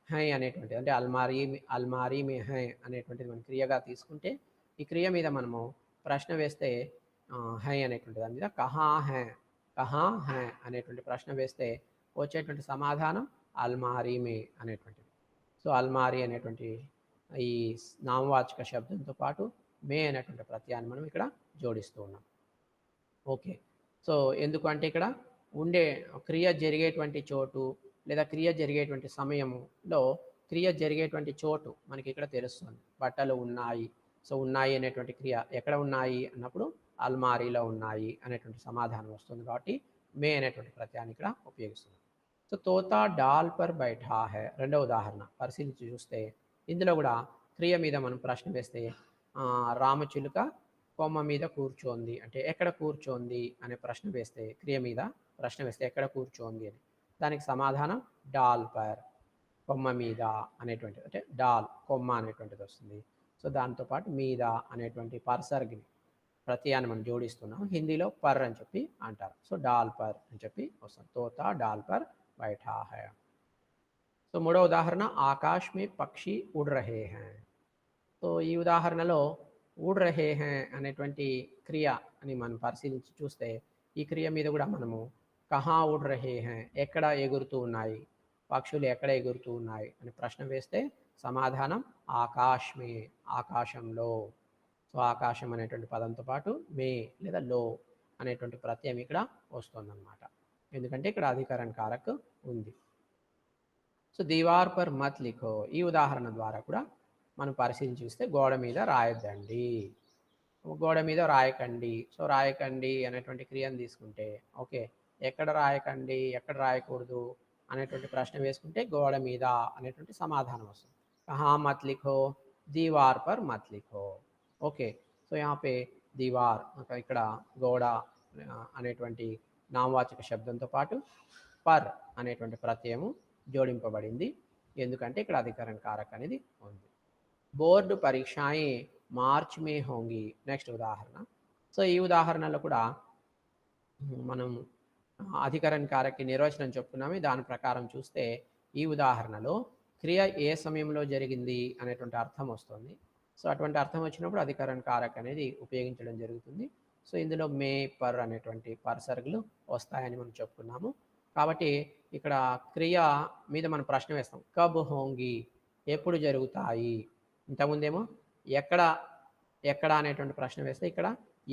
హై అనేటువంటిది అంటే అల్మారీ మే హై అనేటువంటిది మనం క్రియగా తీసుకుంటే, ఈ క్రియ మీద మనము ప్రశ్న వేస్తే హై అనేటువంటి దాని మీద కహా హై అనేటువంటి ప్రశ్న వేస్తే వచ్చేటువంటి సమాధానం అల్మారీ మే అనేటువంటిది. సో అల్మారీ అనేటువంటి ఈ నామవాచక శబ్దంతో పాటు మే అనేటువంటి ప్రత్యయాన్ని మనం ఇక్కడ జోడిస్తూ ఉన్నాం. ఓకే. సో ఎందుకంటే ఇక్కడ ఉండే క్రియ జరిగేటువంటి చోటు లేదా క్రియ జరిగేటువంటి సమయంలో క్రియ జరిగేటువంటి చోటు మనకి ఇక్కడ తెలుస్తుంది. బట్టలు ఉన్నాయి. సో ఉన్నాయి అనేటువంటి క్రియ ఎక్కడ ఉన్నాయి అన్నప్పుడు అల్మారీలో ఉన్నాయి అనేటువంటి సమాధానం వస్తుంది. కాబట్టి మే అనేటువంటి ప్రత్యయాన్ని ఇక్కడ ఉపయోగిస్తున్నాం. So Tota doll per బైఠా high రెండవ ఉదాహరణ పరిశీలించి చూస్తే ఇందులో కూడా క్రియ మీద మనం ప్రశ్న వేస్తే రామచిలుక కొమ్మ మీద కూర్చోంది అంటే ఎక్కడ కూర్చోంది అనే ప్రశ్న వేస్తే, క్రియ మీద ప్రశ్న వేస్తే ఎక్కడ కూర్చోంది అని, దానికి సమాధానం డాల్ పర్, కొమ్మ మీద అనేటువంటిది, అంటే డాల్ కొమ్మ అనేటువంటిది వస్తుంది. సో దాంతోపాటు మీద అనేటువంటి పర్సర్గిని ప్రత్యయాన్ని మనం జోడిస్తున్నాం. హిందీలో పర్ అని చెప్పి అంటారు. సో డాల్ పర్ అని చెప్పి వస్తుంది. Tota doll per బైఠా high. So మూడో ఉదాహరణ, ఆకాశ్ మే పక్షి ఉడ్ రహే హై. సో ఈ ఉదాహరణలో ఉడ్ రహే హై అనేటువంటి క్రియ అని మనం పరిశీలించి చూస్తే, ఈ క్రియ మీద కూడా మనము కహా ఉడ్ రహే హై, ఎక్కడ ఎగురుతూ ఉన్నాయి, పక్షులు ఎక్కడ ఎగురుతూ ఉన్నాయి అని ప్రశ్న వేస్తే సమాధానం ఆకాశ్ మే, ఆకాశంలో. సో ఆకాశం అనేటువంటి పదంతో పాటు మే లేదా లో అనేటువంటి ప్రత్యయం ఇక్కడ వస్తుందన్నమాట. ఎందుకంటే ఇక్కడ అధికరణ కారక్ ఉంది. సో దీవార్ పర్ మత్ లిఖో, ఈ ఉదాహరణ ద్వారా కూడా మనం పరిశీలించి చూస్తే గోడ మీద రాయొద్దండి, గోడ మీద రాయకండి. సో రాయకండి అనేటువంటి క్రియను తీసుకుంటే ఓకే, ఎక్కడ రాయకండి ఎక్కడ రాయకూడదు అనేటువంటి ప్రశ్న వేసుకుంటే గోడ మీద అనేటువంటి సమాధానం వస్తుంది. కహా మత్ లిఖో, దీవార్ పర్ మత్ లిఖో. ఓకే, సో यहाँ पे దీవార్ ఇక్కడ గోడ అనేటువంటి నామవాచక శబ్దంతో పాటు పర్ అనేటువంటి ప్రత్యయము జోడింపబడింది, ఎందుకంటే ఇక్కడ అధికరణ కారక్ అనేది ఉంది. బోర్డు పరీక్షాయే మార్చ్ మే హోంగి, నెక్స్ట్ ఉదాహరణ. సో ఈ ఉదాహరణలో కూడా మనం అధికరణ కారక్కి నిర్వచనం చెప్పుకున్నాము. దాని ప్రకారం చూస్తే ఈ ఉదాహరణలో క్రియ ఏ సమయంలో జరిగింది అనేటువంటి అర్థం వస్తుంది. సో అటువంటి అర్థం వచ్చినప్పుడు అధికరణ కారక్ అనేది ఉపయోగించడం జరుగుతుంది. సో ఇందులో మే పర్ అనేటువంటి పర్సర్గులు వస్తాయని మనం చెప్పుకున్నాము. కాబట్టి ఇక్కడ క్రియ మీద మనం ప్రశ్న వేస్తాం, కబ్ హోంగి, ఎప్పుడు జరుగుతాయి. ఇంతకుముందేమో ఎక్కడ ఎక్కడ అనేటువంటి ప్రశ్న వేస్తే ఇక్కడ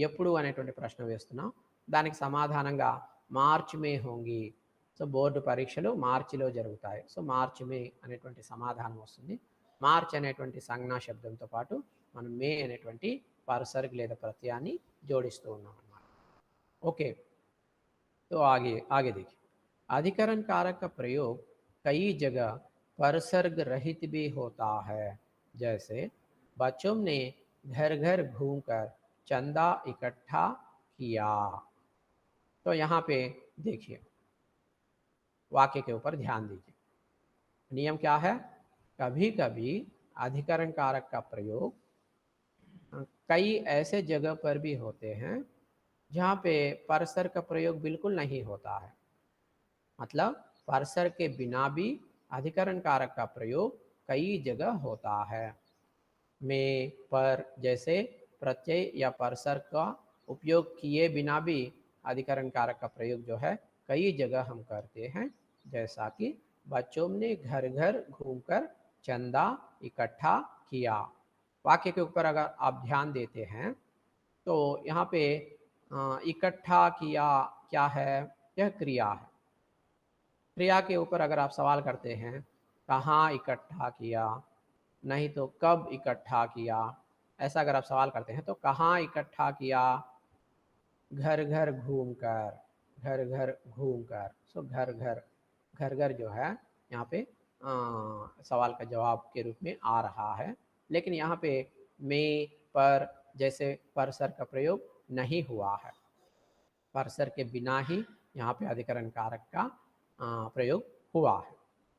ఎప్పుడు అనేటువంటి ప్రశ్న వేస్తున్నాం. దానికి సమాధానంగా మార్చ్ మే హోంగి, సో బోర్డు పరీక్షలు మార్చిలో జరుగుతాయి. సో మార్చ్ మే అనేటువంటి సమాధానం వస్తుంది. మార్చ్ అనేటువంటి సంజ్ఞా శబ్దంతో పాటు మనం మే అనేటువంటి పర్సర్గ్ లేదా ప్రత్యయాన్ని జోడిస్తూ ఉన్నాం అన్నమాట. ओके, तो आगे देखिए, अधिकरण कारक का प्रयोग कई जगह परसर्ग रहित भी होता है, जैसे बच्चों ने घर घर घूमकर चंदा इकट्ठा किया। तो यहाँ पे देखिए वाक्य के ऊपर ध्यान दीजिए। नियम क्या है, कभी कभी अधिकरण कारक का प्रयोग कई ऐसे जगह पर भी होते हैं जहाँ पे परसर का प्रयोग बिल्कुल नहीं होता है, मतलब परसर के बिना भी अधिकरण कारक का प्रयोग कई जगह होता है। में पर जैसे प्रत्यय या परसर का उपयोग किए बिना भी अधिकरण कारक का प्रयोग जो है कई जगह हम करते हैं, जैसा कि बच्चों ने घर घर घूमकर चंदा इकट्ठा किया। वाक्य के ऊपर अगर आप ध्यान देते हैं तो यहाँ पे इकट्ठा किया क्या है, यह क्रिया है। क्रिया के ऊपर अगर आप सवाल करते हैं कहाँ इकट्ठा किया, नहीं तो कब इकट्ठा किया, ऐसा अगर आप सवाल करते हैं तो कहाँ इकट्ठा किया, घर घर घूमकर, घर घर घूमकर। सो घर घर जो है यहाँ पे सवाल का जवाब के रूप में आ रहा है, लेकिन यहाँ पे में पर जैसे परसर का प्रयोग नहीं हुआ है, परसर के बिना ही यहाँ पे अधिकरण कारक का प्रयोग हुआ है।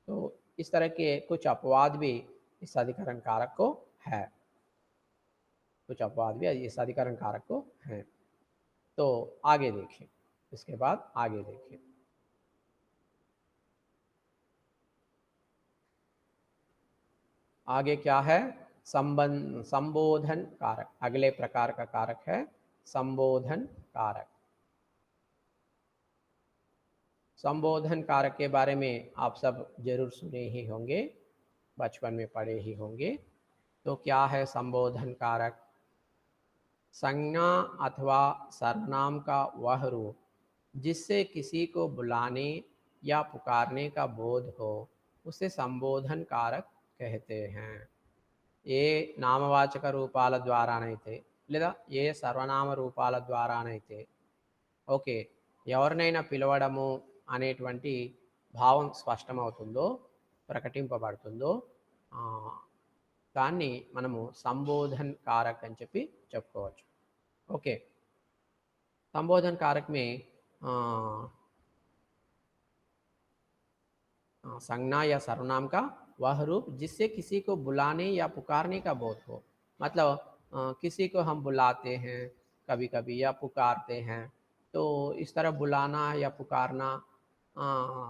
तो इस तरह के कुछ अपवाद भी इस अधिकरण कारक को है, कुछ अपवाद भी इस अधिकरण कारक को है। तो आगे देखिए, इसके बाद आगे देखिए, आगे क्या है, संबोधन कारक, अगले प्रकार का कारक है संबोधन कारक। संबोधन कारक के बारे में आप सब जरूर सुने ही होंगे, बचपन में पढ़े ही होंगे। तो क्या है संबोधन कारक, संज्ञा अथवा सर्वनाम का वह रूप जिससे किसी को बुलाने या पुकारने का बोध हो उसे संबोधन कारक कहते हैं। ఏ నామవాచక రూపాల ద్వారానైతే లేదా ఏ సర్వనామ రూపాల ద్వారానైతే ఓకే ఎవరినైనా పిలవడము అనేటువంటి భావం స్పష్టమవుతుందో, ప్రకటింపబడుతుందో దాన్ని మనము సంబోధన్ కారక్ అని చెప్పి చెప్పుకోవచ్చు. ఓకే, संबोधन कारक में संज्ञा या सर्वनाम का वह रूप जिससे किसी को बुलाने या पुकारने का बोध हो, मतलब किसी को हम बुलाते हैं कभी कभी या पुकारते हैं, तो इस तरह बुलाना या पुकारना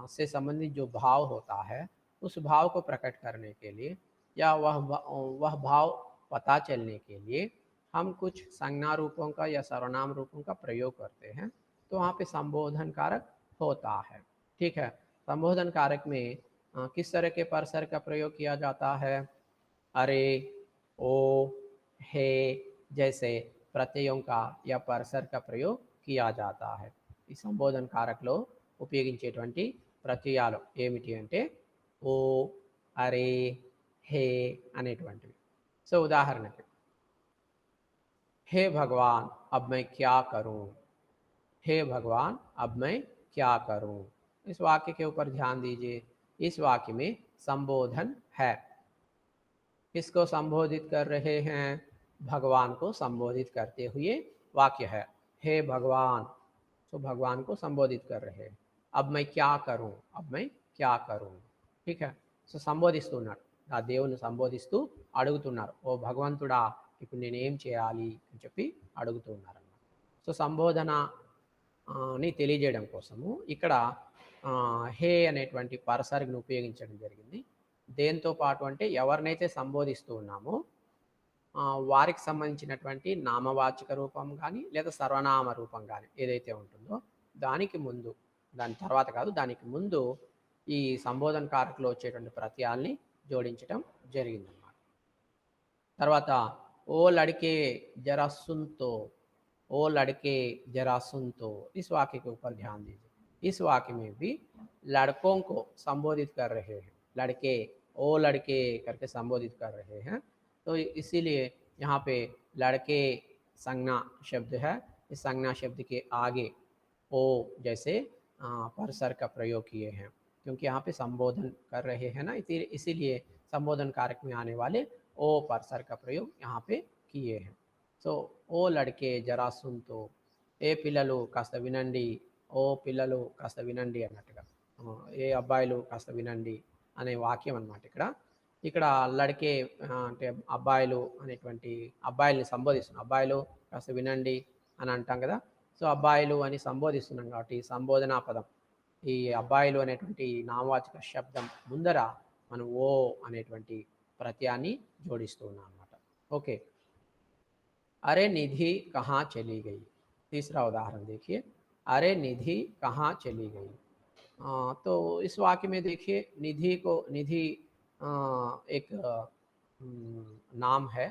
से संबंधित जो भाव होता है उस भाव को प्रकट करने के लिए या वह भाव पता चलने के लिए हम कुछ संज्ञा रूपों का या सर्वनाम रूपों का प्रयोग करते हैं, तो वहाँ पे संबोधन कारक होता है। ठीक है, संबोधन कारक में किस तरह के परसर का प्रयोग किया जाता है, अरे, ओ, हे जैसे प्रत्ययों का या परसर का प्रयोग किया जाता है। ఈ సంబోధన కారకలో ఉపయోగించేటువంటి ప్రత్యయాలు ఏమిటి అంటే ఓ, అరే, హే అనేటువంటివి. సో ఉదాహరణకి हे भगवान अब मैं क्या करूं, हे भगवान अब मैं क्या करूं। इस वाक्य के ऊपर ध्यान दीजिए। इस वाक्य में संबोधन है। किसको संबोधित कर रहे हैं? भगवान को संबोधित करते हुए वाक्य है, हे भगवान। तो भगवान को संबोधित कर रहे हैं। अब मैं क्या करूं, अब मैं क्या करूं। ठीक है। సో సంబోధిస్తున్నారు, ఆ దేవుని సంబోధిస్తూ అడుగుతున్నారు, ఓ భగవంతుడా ఇప్పుడు నేనేం చేయాలి అని చెప్పి అడుగుతూ ఉన్నారన్నమాట. సో సంబోధన ని తెలియజేయడం కోసము ఇక్కడ హే అనేటువంటి పరసర్గను ఉపయోగించడం జరిగింది. దేంతో పాటు అంటే ఎవరినైతే సంబోధిస్తూ ఉన్నామో వారికి సంబంధించినటువంటి నామవాచక రూపం కానీ లేదా సర్వనామ రూపం కానీ ఏదైతే ఉంటుందో దానికి ముందు, దాని తర్వాత కాదు, దానికి ముందు ఈ సంబోధన కారకులో వచ్చేటువంటి ప్రత్యయాల్ని జోడించడం జరిగిందన్నమాట. తర్వాత ओ लड़के जरा सुन तो, ओ लड़के जरा सुन तो, इस वाक्य के ऊपर ध्यान दीजिए। इस वाक्य में भी लड़कों को संबोधित कर रहे हैं, लड़के, ओ लड़के करके संबोधित कर रहे हैं। तो इसीलिए यहाँ पे लड़के संज्ञा शब्द है, इस संज्ञा शब्द के आगे ओ जैसे परसर का प्रयोग किए हैं, क्योंकि यहाँ पे संबोधन कर रहे हैं ना, इसीलिए संबोधन कारक में आने वाले ओ परसर का प्रयोग यहाँ पे किए हैं। సో ఓ లడ్కే జరా సున్తో, ఏ పిల్లలు కాస్త వినండి, ఓ పిల్లలు కాస్త వినండి అన్నట్టుగా, ఏ అబ్బాయిలు కాస్త వినండి అనే వాక్యం అన్నమాట. ఇక్కడ లడ్కే అంటే అబ్బాయిలు అనేటువంటి అబ్బాయిల్ని సంబోధిస్తున్నాం, అబ్బాయిలు కాస్త వినండి అని అంటాం కదా. సో అబ్బాయిలు అని సంబోధిస్తున్నాం కాబట్టి సంబోధనా పదం ఈ అబ్బాయిలు అనేటువంటి నామవాచక శబ్దం ముందర మనం ఓ అనేటువంటి ప్రత్యయాన్ని జోడిస్తూ ఉన్నాం అన్నమాట. ఓకే. अरे निधि कहाँ चली गई। तीसरा उदाहरण देखिए, अरे निधि कहाँ चली गई। तो इस वाक्य में देखिए निधि एक नाम है,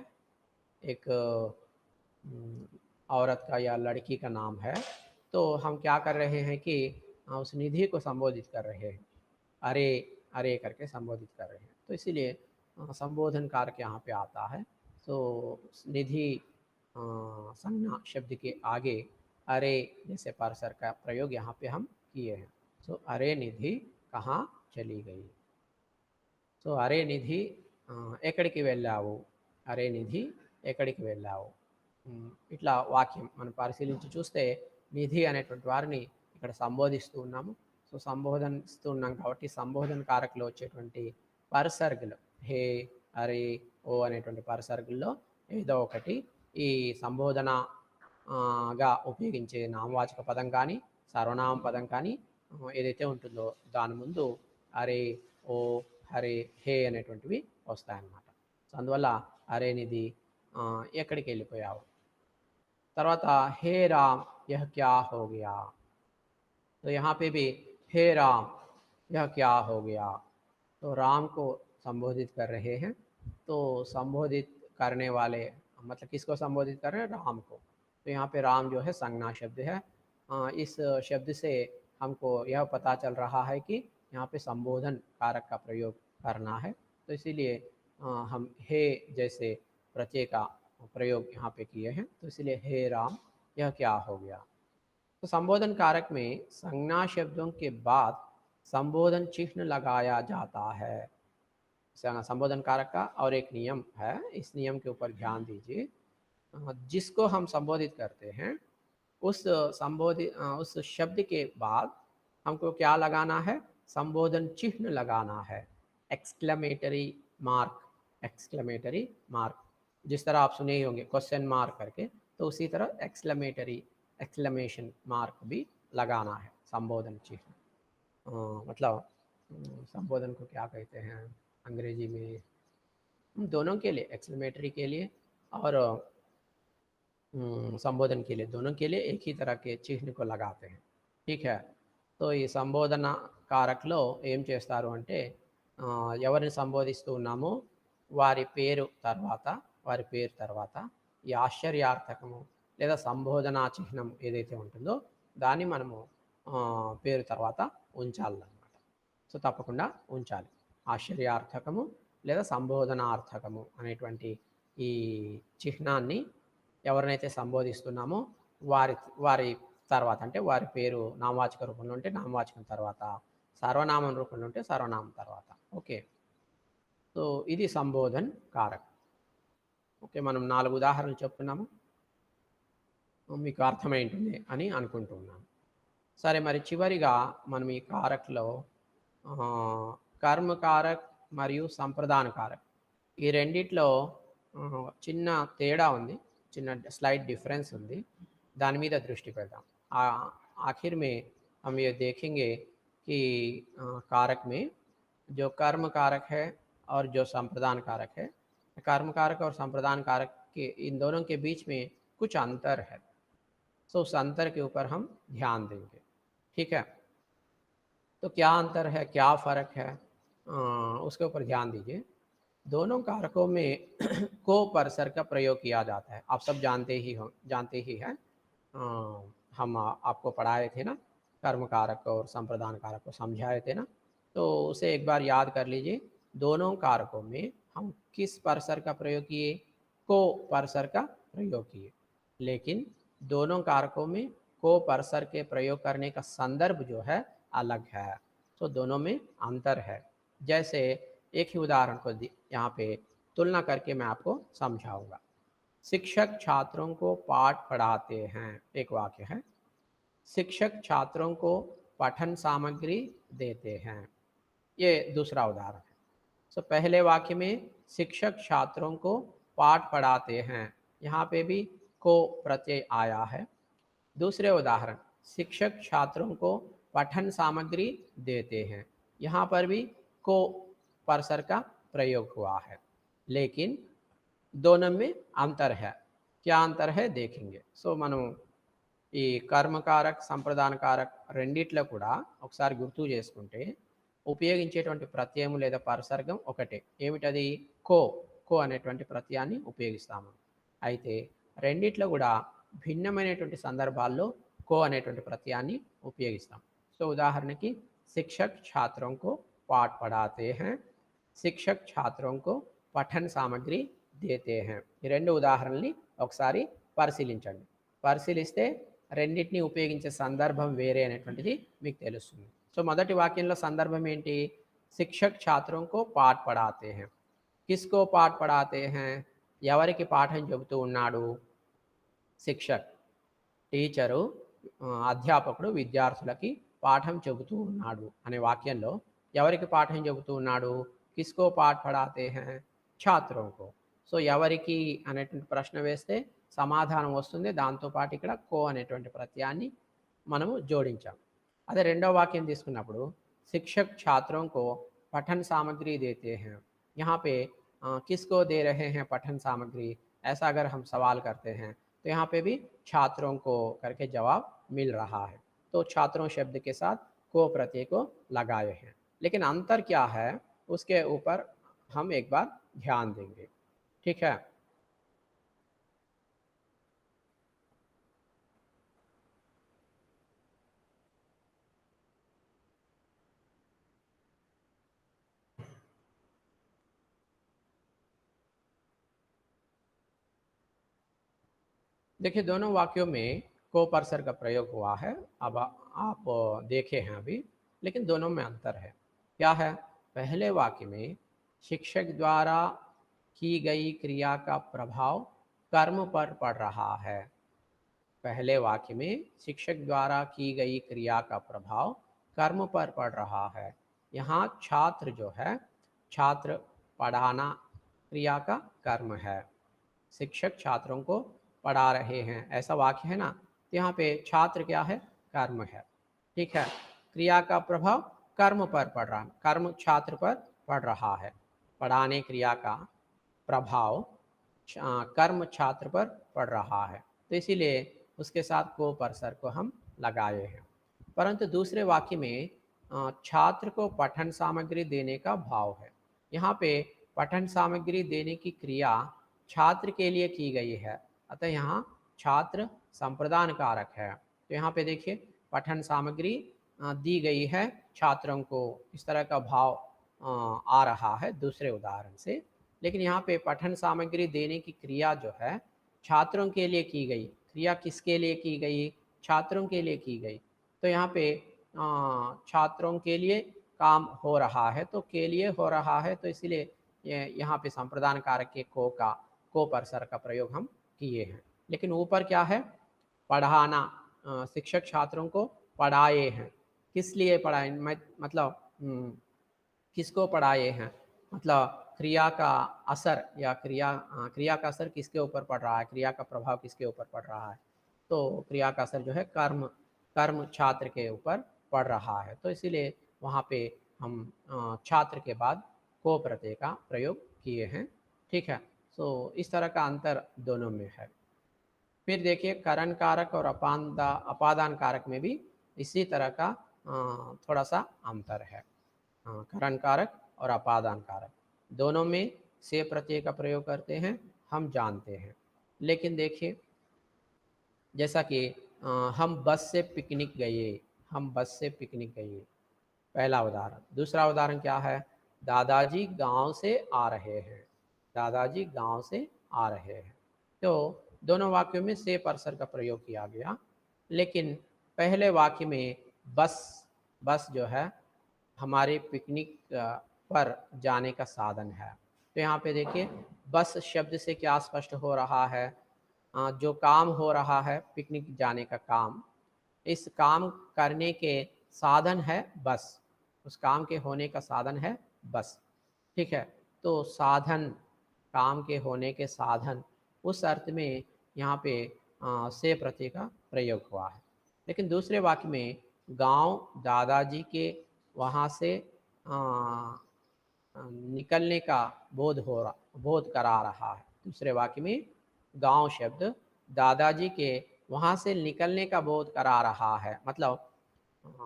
एक औरत का या लड़की का नाम है। तो हम क्या कर रहे हैं कि उस निधि को संबोधित कर रहे हैं, अरे अरे करके संबोधित कर रहे हैं। तो इसीलिए संबोधन कारक यहाँ पे आता है। तो निधि संज्ञा शब्द के आगे अरे जैसे परसर का प्रयोग यहाँ पे हम किए हैं। सो अरे निधि कहाँ चली गई। సో అరే నిధి ఎక్కడికి వెళ్ళావు, అరే నిధి ఎక్కడికి వెళ్ళావు. ఇట్లా వాక్యం మనం పరిశీలించి చూస్తే నిధి అనేటువంటి వారిని ఇక్కడ సంబోధిస్తూ ఉన్నాము. సో సంబోధిస్తూ ఉన్నాం కాబట్టి సంబోధన కారకులో వచ్చేటువంటి పరసర్గులు హే, అరే, ఓ అనేటువంటి పరసర్గుల్లో ఏదో ఒకటి ఈ సంబోధనగా ఉపయోగించే నామవాచక పదం కానీ సర్వనామ పదం కానీ ఏదైతే ఉంటుందో దాని ముందు అరే, ఓ, హరే, హే అనేటువంటివి వస్తాయన్నమాట. సో అందువల్ల అరే నిధి ఎక్కడికి వెళ్ళిపోయావు. తర్వాత हे राम यह क्या हो गया। तो यहाँ पे भी हे राम यह क्या हो गया, तो राम को संबोधित कर रहे हैं। तो संबोधित करने वाले मतलब किसको संबोधित कर रहे हैं, राम को। तो यहाँ पे राम जो है संज्ञा शब्द है। इस शब्द से हमको यह पता चल रहा है कि यहाँ पे संबोधन कारक का प्रयोग करना है। तो इसीलिए हम हे जैसे प्रत्यय का प्रयोग यहाँ पे किए हैं। तो इसलिए हे राम यह क्या हो गया। तो संबोधन कारक में संज्ञा शब्दों के बाद संबोधन चिन्ह लगाया जाता है। संबोधन कारक का और एक नियम है, इस नियम के ऊपर ध्यान दीजिए। जिसको हम संबोधित करते हैं उस शब्द के बाद हमको क्या लगाना है, संबोधन चिन्ह लगाना है, एक्सक्लेमेटरी मार्क, एक्सक्लेमेटरी मार्क। जिस तरह आप सुने ही होंगे क्वेश्चन मार्क करके, तो उसी तरह एक्सक्लेमेटरी एक्सक्लेमेशन मार्क भी लगाना है संबोधन चिन्ह। मतलब संबोधन को क्या कहते हैं अंग्रेजी में, दोनों के लिए, एक्सक्लेमेटरी के लिए और संबोधन के लिए, दोनों के लिए एक ही तरह के चिन्ह को लगाते हैं। ठीक है। तो ఈ సంబోధన కారక్లో ఏం చేస్తారు అంటే ఎవరిని సంబోధిస్తూ ఉన్నామో వారి పేరు తర్వాత ఈ ఆశ్చర్యార్థకము లేదా సంబోధనా చిహ్నం ఏదైతే ఉంటుందో దాన్ని మనము పేరు తర్వాత ఉంచాలన్నమాట. సో తప్పకుండా ఉంచాలి. ఆశ్చర్యార్థకము లేదా సంబోధనార్థకము అనేటువంటి ఈ చిహ్నాన్ని ఎవరినైతే సంబోధిస్తున్నామో వారి వారి తర్వాత, అంటే వారి పేరు నామవాచక రూపంలో ఉంటే నామవాచకం తర్వాత, సర్వనామం రూపంలో ఉంటే సర్వనామం తర్వాత. ఓకే, సో ఇది సంబోధన్ కారక్. ఓకే, మనం 4 ఉదాహరణలు చెప్పుకున్నాము. మీకు అర్థమై ఉంటుంది అని అనుకుంటున్నాను. సరే, మరి చివరిగా మనం ఈ కారక్లో కర్మకారక్ మరియు సంప్రదాన కారక్ ఈ రెండిట్లో చిన్న తేడా ఉంది, చిన్న स्लाइट डिफरेंस ఉంది. दान మీద दृष्टि పెడదాం. आखिर में हम ये देखेंगे कि कारक में जो कर्म कारक है और जो संप्रदान कारक है, कर्म कारक और संप्रदान कारक के इन दोनों के बीच में कुछ अंतर है. सो उस अंतर के ऊपर हम ध्यान देंगे. ठीक है, तो क्या अंतर है, क्या फ़र्क है, उसके ऊपर ध्यान दीजिए. दोनों कारकों में को परसर का प्रयोग किया जाता है. आप सब जानते ही हैं. हम आपको पढ़ाए थे ना, कर्म कारक और संप्रदान कारक को समझाए थे ना, तो उसे एक बार याद कर लीजिए. दोनों कारकों में हम किस परसर का प्रयोग किए, को परसर का प्रयोग किए. लेकिन दोनों कारकों में को परसर के प्रयोग करने का संदर्भ जो है अलग है. तो दोनों में अंतर है. जैसे एक ही उदाहरण को यहाँ पे तुलना करके मैं आपको समझाऊंगा. शिक्षक छात्रों को पाठ पढ़ाते हैं, एक वाक्य है. शिक्षक छात्रों को पठन सामग्री देते हैं, ये दूसरा उदाहरण है. सो पहले वाक्य में शिक्षक छात्रों को पाठ पढ़ाते हैं, यहाँ पे भी को प्रत्यय आया है. दूसरे उदाहरण शिक्षक छात्रों को पठन सामग्री देते हैं, यहाँ पर भी को परसर का प्रयोग हुआ है. लेकिन दोनों में अंतर है. क्या अंतर है देखेंगे. సో మనం ఈ కర్మకారక్ సంప్రదాన కారక్ రెండిట్లో కూడా ఒకసారి గుర్తు చేసుకుంటే ఉపయోగించేటువంటి ప్రత్యయం లేదా పరసర్గం ఒకటే. ఏమిటది? కో. కో అనేటువంటి ప్రత్యయాన్ని ఉపయోగిస్తాము. అయితే రెండిట్లో కూడా భిన్నమైనటువంటి సందర్భాల్లో को అనేటువంటి ప్రత్యయాన్ని ఉపయోగిస్తాం. సో ఉదాహరణకి शिक्षक छात्रों को पाठ पढ़ाते हैं, शिक्षक छात्रों को पठन सामग्री देते हैं. ఈ రెండు ఉదాహరణల్ని ఒకసారి పరిశీలించండి. పరిశీలిస్తే రెండింటిని ఉపయోగించే సందర్భం వేరే అనేటువంటిది మీకు తెలుస్తుంది. సో మొదటి వాక్యంలో సందర్భం ఏంటి? शिक्षक छात्रों को पाठ पढ़ाते हैं. किसको पाठ पढ़ाते हैं? ఎవరికి పాఠం చెబుతూ ఉన్నాడు? శిక్షక్, టీచరు, అధ్యాపకుడు విద్యార్థులకి పాఠం చెబుతూ ఉన్నాడు అనే వాక్యంలో ఎవరికి పాఠం చెబుతూ ఉన్నాడు? కిస్కో పాఠ పడాతే హై? ఛాత్రోं को. సో ఎవరికి అనేటువంటి ప్రశ్న వేస్తే సమాధానం వస్తుంది. దాంతోపాటు ఇక్కడ కో అనేటువంటి ప్రత్యయాన్ని మనము జోడించాం. అదే రెండో వాక్యం తీసుకున్నప్పుడు शिक्षक छात्रों को पठन सामग्री देते हैं, यहाँ पे किसको दे रहे हैं पठन सामग्री, ऐसा अगर हम सवाल करते हैं तो यहाँ पे भी छात्रों को करके जवाब मिल रहा है. तो छात्रों शब्द के साथ को प्रत्यय को लगाए हैं. लेकिन अंतर क्या है उसके ऊपर हम एक बार ध्यान देंगे. ठीक है, देखिए दोनों वाक्यों में को परसर का प्रयोग हुआ है. अब आप देखे हैं अभी, लेकिन दोनों में अंतर है. क्या है? पहले वाक्य में शिक्षक द्वारा की गई क्रिया का प्रभाव कर्म पर पड़ रहा है. पहले वाक्य में शिक्षक द्वारा की गई क्रिया का प्रभाव कर्म पर पड़ रहा है. यहाँ छात्र जो है, छात्र पढ़ाना क्रिया का कर्म है. शिक्षक छात्रों को पढ़ा रहे हैं, ऐसा वाक्य है ना, तो यहाँ पे छात्र क्या है? कर्म है. ठीक है, क्रिया का प्रभाव कर्म पर पड़ रहा है, कर्म छात्र पर पड़ रहा है. पढ़ाने क्रिया का प्रभाव कर्म छात्र पर पड़ रहा है, तो इसीलिए उसके साथ को परसर को हम लगाए हैं. परंतु दूसरे वाक्य में छात्र को पठन सामग्री देने का भाव है. यहाँ पे पठन सामग्री देने की क्रिया छात्र के लिए की गई है, अतः यहाँ छात्र संप्रदान कारक है। तो यहाँ पे देखिए पठन सामग्री दी गई है, छात्रों को इस तरह का भाव आ रहा है दूसरे उदाहरण से। लेकिन यहाँ पे पठन सामग्री देने की क्रिया जो है छात्रों के लिए की गई, क्रिया किसके लिए की गई, छात्रों के लिए की गई। तो यहाँ पे छात्रों के लिए काम हो रहा है, तो के लिए हो रहा है, तो इसलिए यहाँ पे संप्रदान कारक के को परसर का प्रयोग हम किए हैं। लेकिन ऊपर क्या है, पढ़ाना, शिक्षक छात्रों को पढ़ाए हैं, किस लिए पढ़ाए, मतलब किसको पढ़ाए हैं, मतलब क्रिया का असर या क्रिया का असर किसके ऊपर पड़ रहा है, क्रिया का प्रभाव किसके ऊपर पड़ रहा है। तो क्रिया का असर जो है कर्म कर्म छात्र के ऊपर पड़ रहा है, तो इसीलिए वहाँ पे हम छात्र के बाद को प्रत्यय का प्रयोग किए हैं। ठीक है, तो इस तरह का अंतर दोनों में है। फिर देखिए करण कारक और अपादान कारक में भी इसी तरह का थोड़ा सा अंतर है। करण कारक और अपादान कारक दोनों में से प्रत्यय का प्रयोग करते हैं, हम जानते हैं। लेकिन देखिए जैसा कि हम बस से पिकनिक गए, हम बस से पिकनिक गए, पहला उदाहरण। दूसरा उदाहरण क्या है, दादाजी गांव से आ रहे हैं, दादाजी गांव से आ रहे हैं। तो दोनों वाक्यों में से परसर का प्रयोग किया गया। लेकिन पहले वाक्य में बस बस जो है हमारे पिकनिक पर जाने का साधन है। तो यहाँ पे देखिए बस शब्द से क्या स्पष्ट हो रहा है, जो काम हो रहा है पिकनिक जाने का काम, इस काम करने के साधन है बस, उस काम के होने का साधन है बस। ठीक है, तो साधन, काम के होने के साधन, उस अर्थ में यहाँ पे से प्रत्यय का प्रयोग हुआ है। लेकिन दूसरे वाक्य में गांव दादाजी के वहाँ से निकलने का बोध करा रहा है। दूसरे वाक्य में गांव शब्द दादाजी के वहाँ से निकलने का बोध करा रहा है, मतलब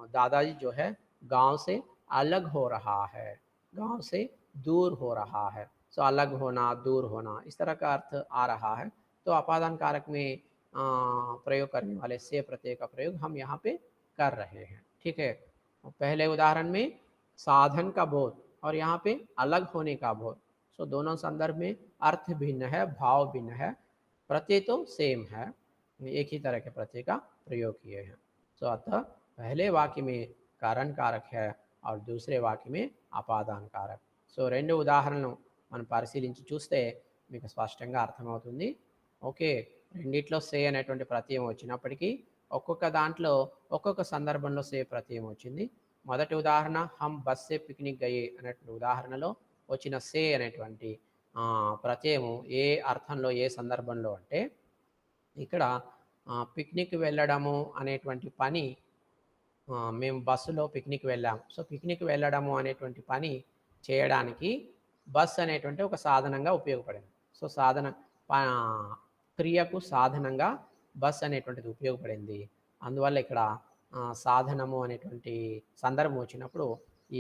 दादाजी जो है गांव से अलग हो रहा है, गांव से दूर हो रहा है। सो अलग होना, दूर होना, इस तरह का अर्थ आ रहा है। तो अपादान कारक में प्रयोग करने वाले से प्रत्यय का प्रयोग हम यहाँ पे कर रहे हैं। ठीक है, पहले उदाहरण में साधन का बोध और यहाँ पे अलग होने का बोध। सो दोनों संदर्भ में अर्थ भिन्न है, भाव भिन्न है, प्रत्यय तो सेम है, एक ही तरह के प्रत्यय का प्रयोग किए हैं। सो अतः पहले वाक्य में कारण कारक है और दूसरे वाक्य में అపాదాన కారక్. సో రెండు ఉదాహరణలు మనం పరిశీలించి చూస్తే మీకు స్పష్టంగా అర్థమవుతుంది. ఓకే, రెండిట్లో సే అనేటువంటి ప్రత్యయం వచ్చినప్పటికీ ఒక్కొక్క దాంట్లో ఒక్కొక్క సందర్భంలో సే ప్రత్యయం వచ్చింది. మొదటి ఉదాహరణ హమ్ బస్ సే పిక్నిక్ గయే అనేటువంటి ఉదాహరణలో వచ్చిన సే అనేటువంటి ప్రత్యయము ఏ అర్థంలో, ఏ సందర్భంలో అంటే ఇక్కడ పిక్నిక్ వెళ్ళడము అనేటువంటి పని, మేము బస్సులో పిక్నిక్ వెళ్ళాము. సో పిక్నిక్ వెళ్ళడము అనేటువంటి పని చేయడానికి బస్ అనేటువంటి ఒక సాధనంగా ఉపయోగపడింది. సో క్రియకు సాధనంగా బస్ అనేటువంటిది ఉపయోగపడింది. అందువల్ల ఇక్కడ సాధనము అనేటువంటి సందర్భం వచ్చినప్పుడు ఈ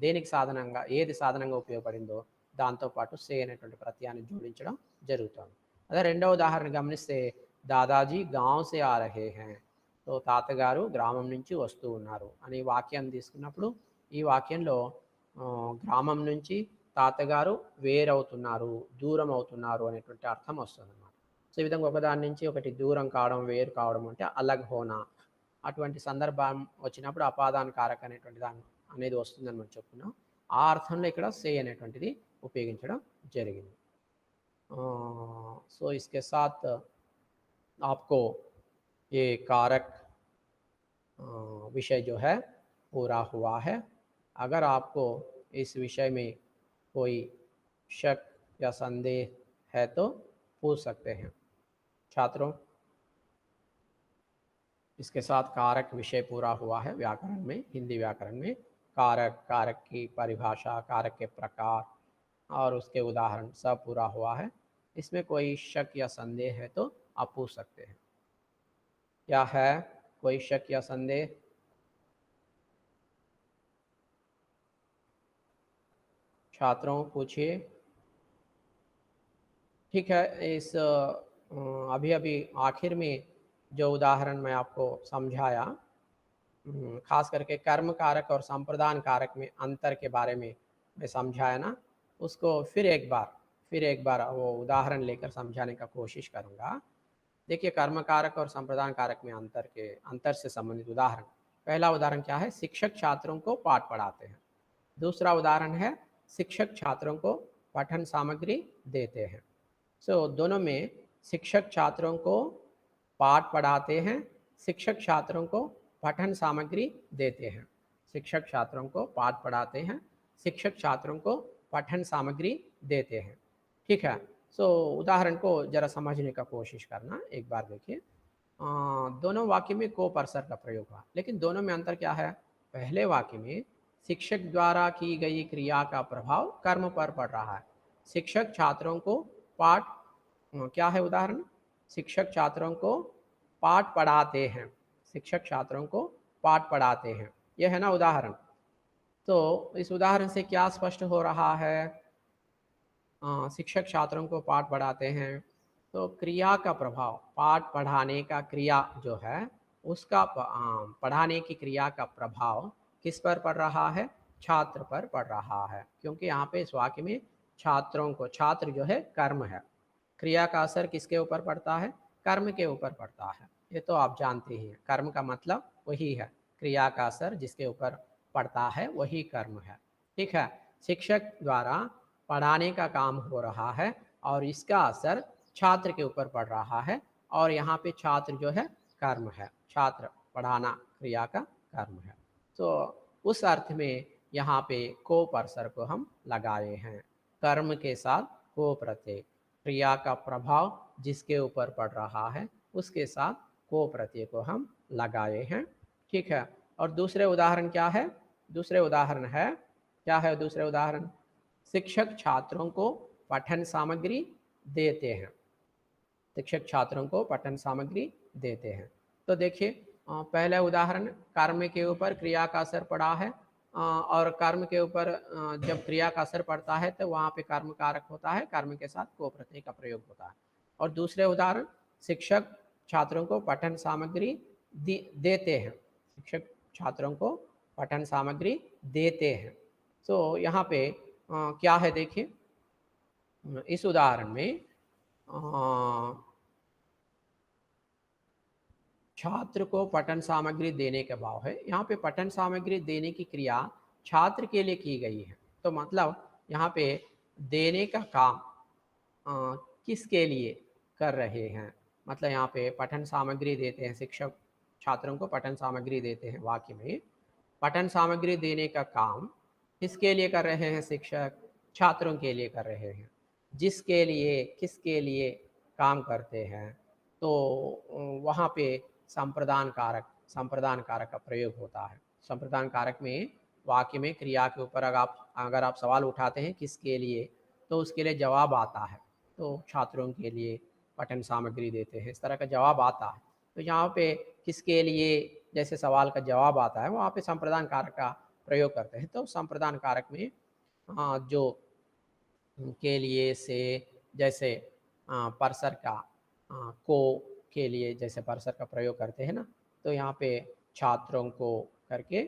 దేనికి సాధనంగా, ఏది సాధనంగా ఉపయోగపడిందో దాంతోపాటు సే అనేటువంటి ప్రత్యయాన్ని జోడించడం జరుగుతుంది. అదే రెండవ ఉదాహరణ గమనిస్తే దాదాజీ గాంవ్ సే ఆ రహే హై, సో తాతగారు గ్రామం నుంచి వస్తూ ఉన్నారు అనే వాక్యాన్ని తీసుకున్నప్పుడు ఈ వాక్యంలో గ్రామం నుంచి తాతగారు వేరవుతున్నారు, దూరం అవుతున్నారు అనేటువంటి అర్థం వస్తుంది అన్నమాట. సో ఈ విధంగా ఒకదాని నుంచి ఒకటి దూరం కావడం, వేరు కావడం అంటే అలగ్ హోనా, అటువంటి సందర్భం వచ్చినప్పుడు అపాదాన కారక అనేటువంటి దాన్ని అనేది వస్తుందని మనం చెప్పుకున్నాం. ఆ అర్థంలో ఇక్కడ సే అనేటువంటిది ఉపయోగించడం జరిగింది. सो इसके साथ आपको ये कारक विषय जो है पूरा हुआ है। अगर आपको इस विषय में कोई शक या संदेह है तो पूछ सकते हैं छात्रों। इसके साथ कारक विषय पूरा हुआ है। व्याकरण में, हिंदी व्याकरण में कारक, कारक की परिभाषा, कारक के प्रकार और उसके उदाहरण सब पूरा हुआ है। इसमें कोई शक या संदेह है तो आप पूछ सकते हैं। क्या है कोई शक या संदेह? छात्रों पूछिए। ठीक है, इस अभी अभी आखिर में जो उदाहरण मैं आपको समझाया, खास करके कर्म कारक और संप्रदान कारक में अंतर के बारे में मैं समझाया ना, उसको फिर एक बार वो उदाहरण लेकर समझाने का कोशिश करूँगा। देखिए, कर्म कारक और संप्रदान कारक में अंतर से संबंधित उदाहरण। पहला उदाहरण क्या है? शिक्षक छात्रों को पाठ पढ़ाते हैं। दूसरा उदाहरण है, शिक्षक छात्रों को पठन सामग्री देते हैं। दोनों में शिक्षक छात्रों को पाठ पढ़ाते हैं, शिक्षक छात्रों को पठन सामग्री देते हैं। शिक्षक छात्रों को पाठ पढ़ाते हैं, शिक्षक छात्रों को पठन सामग्री देते हैं। ठीक है। उदाहरण को जरा समझने का कोशिश करना। एक बार देखिए, दोनों वाक्य में को परसर का प्रयोग हुआ, लेकिन दोनों में अंतर क्या है? पहले वाक्य में शिक्षक द्वारा की गई क्रिया का प्रभाव कर्म पर पड़ रहा है। शिक्षक छात्रों को पाठ, क्या है उदाहरण? शिक्षक छात्रों को पाठ पढ़ाते हैं। शिक्षक छात्रों को पाठ पढ़ाते हैं, यह है ना उदाहरण। तो इस उदाहरण से क्या स्पष्ट हो रहा है? शिक्षक छात्रों को पाठ पढ़ाते हैं, तो क्रिया का प्रभाव, पाठ पढ़ाने का क्रिया जो है उसका पढ़ाने की क्रिया का प्रभाव किस पर पड़ रहा है? छात्र पर पड़ रहा है, क्योंकि यहाँ पे इस वाक्य में छात्रों को, छात्र जो है कर्म है, क्रिया का असर किसके ऊपर पड़ता है? कर्म के ऊपर पड़ता है। ये तो आप जानते ही हैं, कर्म का मतलब वही है, क्रिया का असर जिसके ऊपर पड़ता है वही कर्म है। ठीक है। शिक्षक द्वारा पढ़ाने का काम हो रहा है और इसका असर छात्र के ऊपर पड़ रहा है, और यहाँ पे छात्र जो है कर्म है, छात्र पढ़ाना क्रिया का कर्म है। तो उस अर्थ में यहाँ पे को परसर को हम लगाए हैं, कर्म के साथ को प्रत्यय, क्रिया का प्रभाव जिसके ऊपर पड़ रहा है उसके साथ को प्रत्यय को हम लगाए हैं। ठीक है। और दूसरे उदाहरण क्या है? दूसरे उदाहरण है, क्या है दूसरे उदाहरण? शिक्षक छात्रों को पठन सामग्री देते हैं। शिक्षक छात्रों को पठन सामग्री देते हैं। तो देखिए, पहले उदाहरण कर्म के ऊपर क्रिया का असर पड़ा है, और कर्म के ऊपर जब क्रिया का असर पड़ता है तो वहाँ पे कर्म कारक होता है, कर्म के साथ को प्रत्यय का प्रयोग होता है। और दूसरे उदाहरण, शिक्षक छात्रों को पठन सामग्री देते हैं। शिक्षक छात्रों को पठन सामग्री देते हैं। तो यहाँ पे क्या है देखिए, इस उदाहरण में छात्र को पठन सामग्री देने का भाव है। यहाँ पे पठन सामग्री देने की क्रिया छात्र के लिए की गई है, तो मतलब यहाँ पे देने का काम किसके लिए कर रहे हैं? मतलब यहाँ पे पठन सामग्री देते हैं, शिक्षक छात्रों को पठन सामग्री देते हैं। वाक्य में पठन सामग्री देने का काम किसके लिए कर रहे हैं? शिक्षक छात्रों के लिए कर रहे हैं। जिसके लिए, किसके लिए काम करते हैं, तो वहाँ पे संप्रदान कारक का प्रयोग होता है। संप्रदान कारक में वाक्य में क्रिया के ऊपर अगर आप सवाल उठाते हैं किसके लिए, तो उसके लिए जवाब आता है, तो छात्रों के लिए पठन सामग्री देते हैं, इस तरह का जवाब आता है। तो यहाँ पे किसके लिए जैसे सवाल का जवाब आता है, वहाँ पे संप्रदान कारक का प्रयोग करते हैं। तो संप्रदान कारक में जो के लिए से, जैसे परसर का को के लिए जैसे परसर का प्रयोग करते हैं ना, तो यहाँ पे छात्रों को करके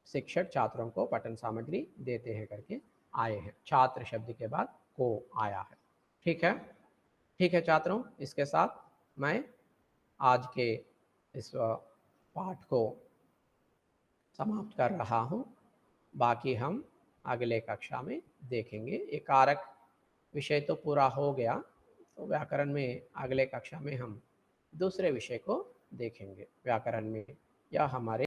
शिक्षक छात्रों को पठन सामग्री देते हैं करके आए हैं। छात्र शब्द के बाद को आया है। ठीक है। ठीक है छात्रों, इसके साथ मैं आज के इस पाठ को समाप्त कर रहा हूँ। बाकी हम अगले कक्षा में देखेंगे। ये कारक विषय तो पूरा हो गया, तो व्याकरण में अगले कक्षा में हम दूसरे विषय को देखेंगे। व्याकरण में या हमारे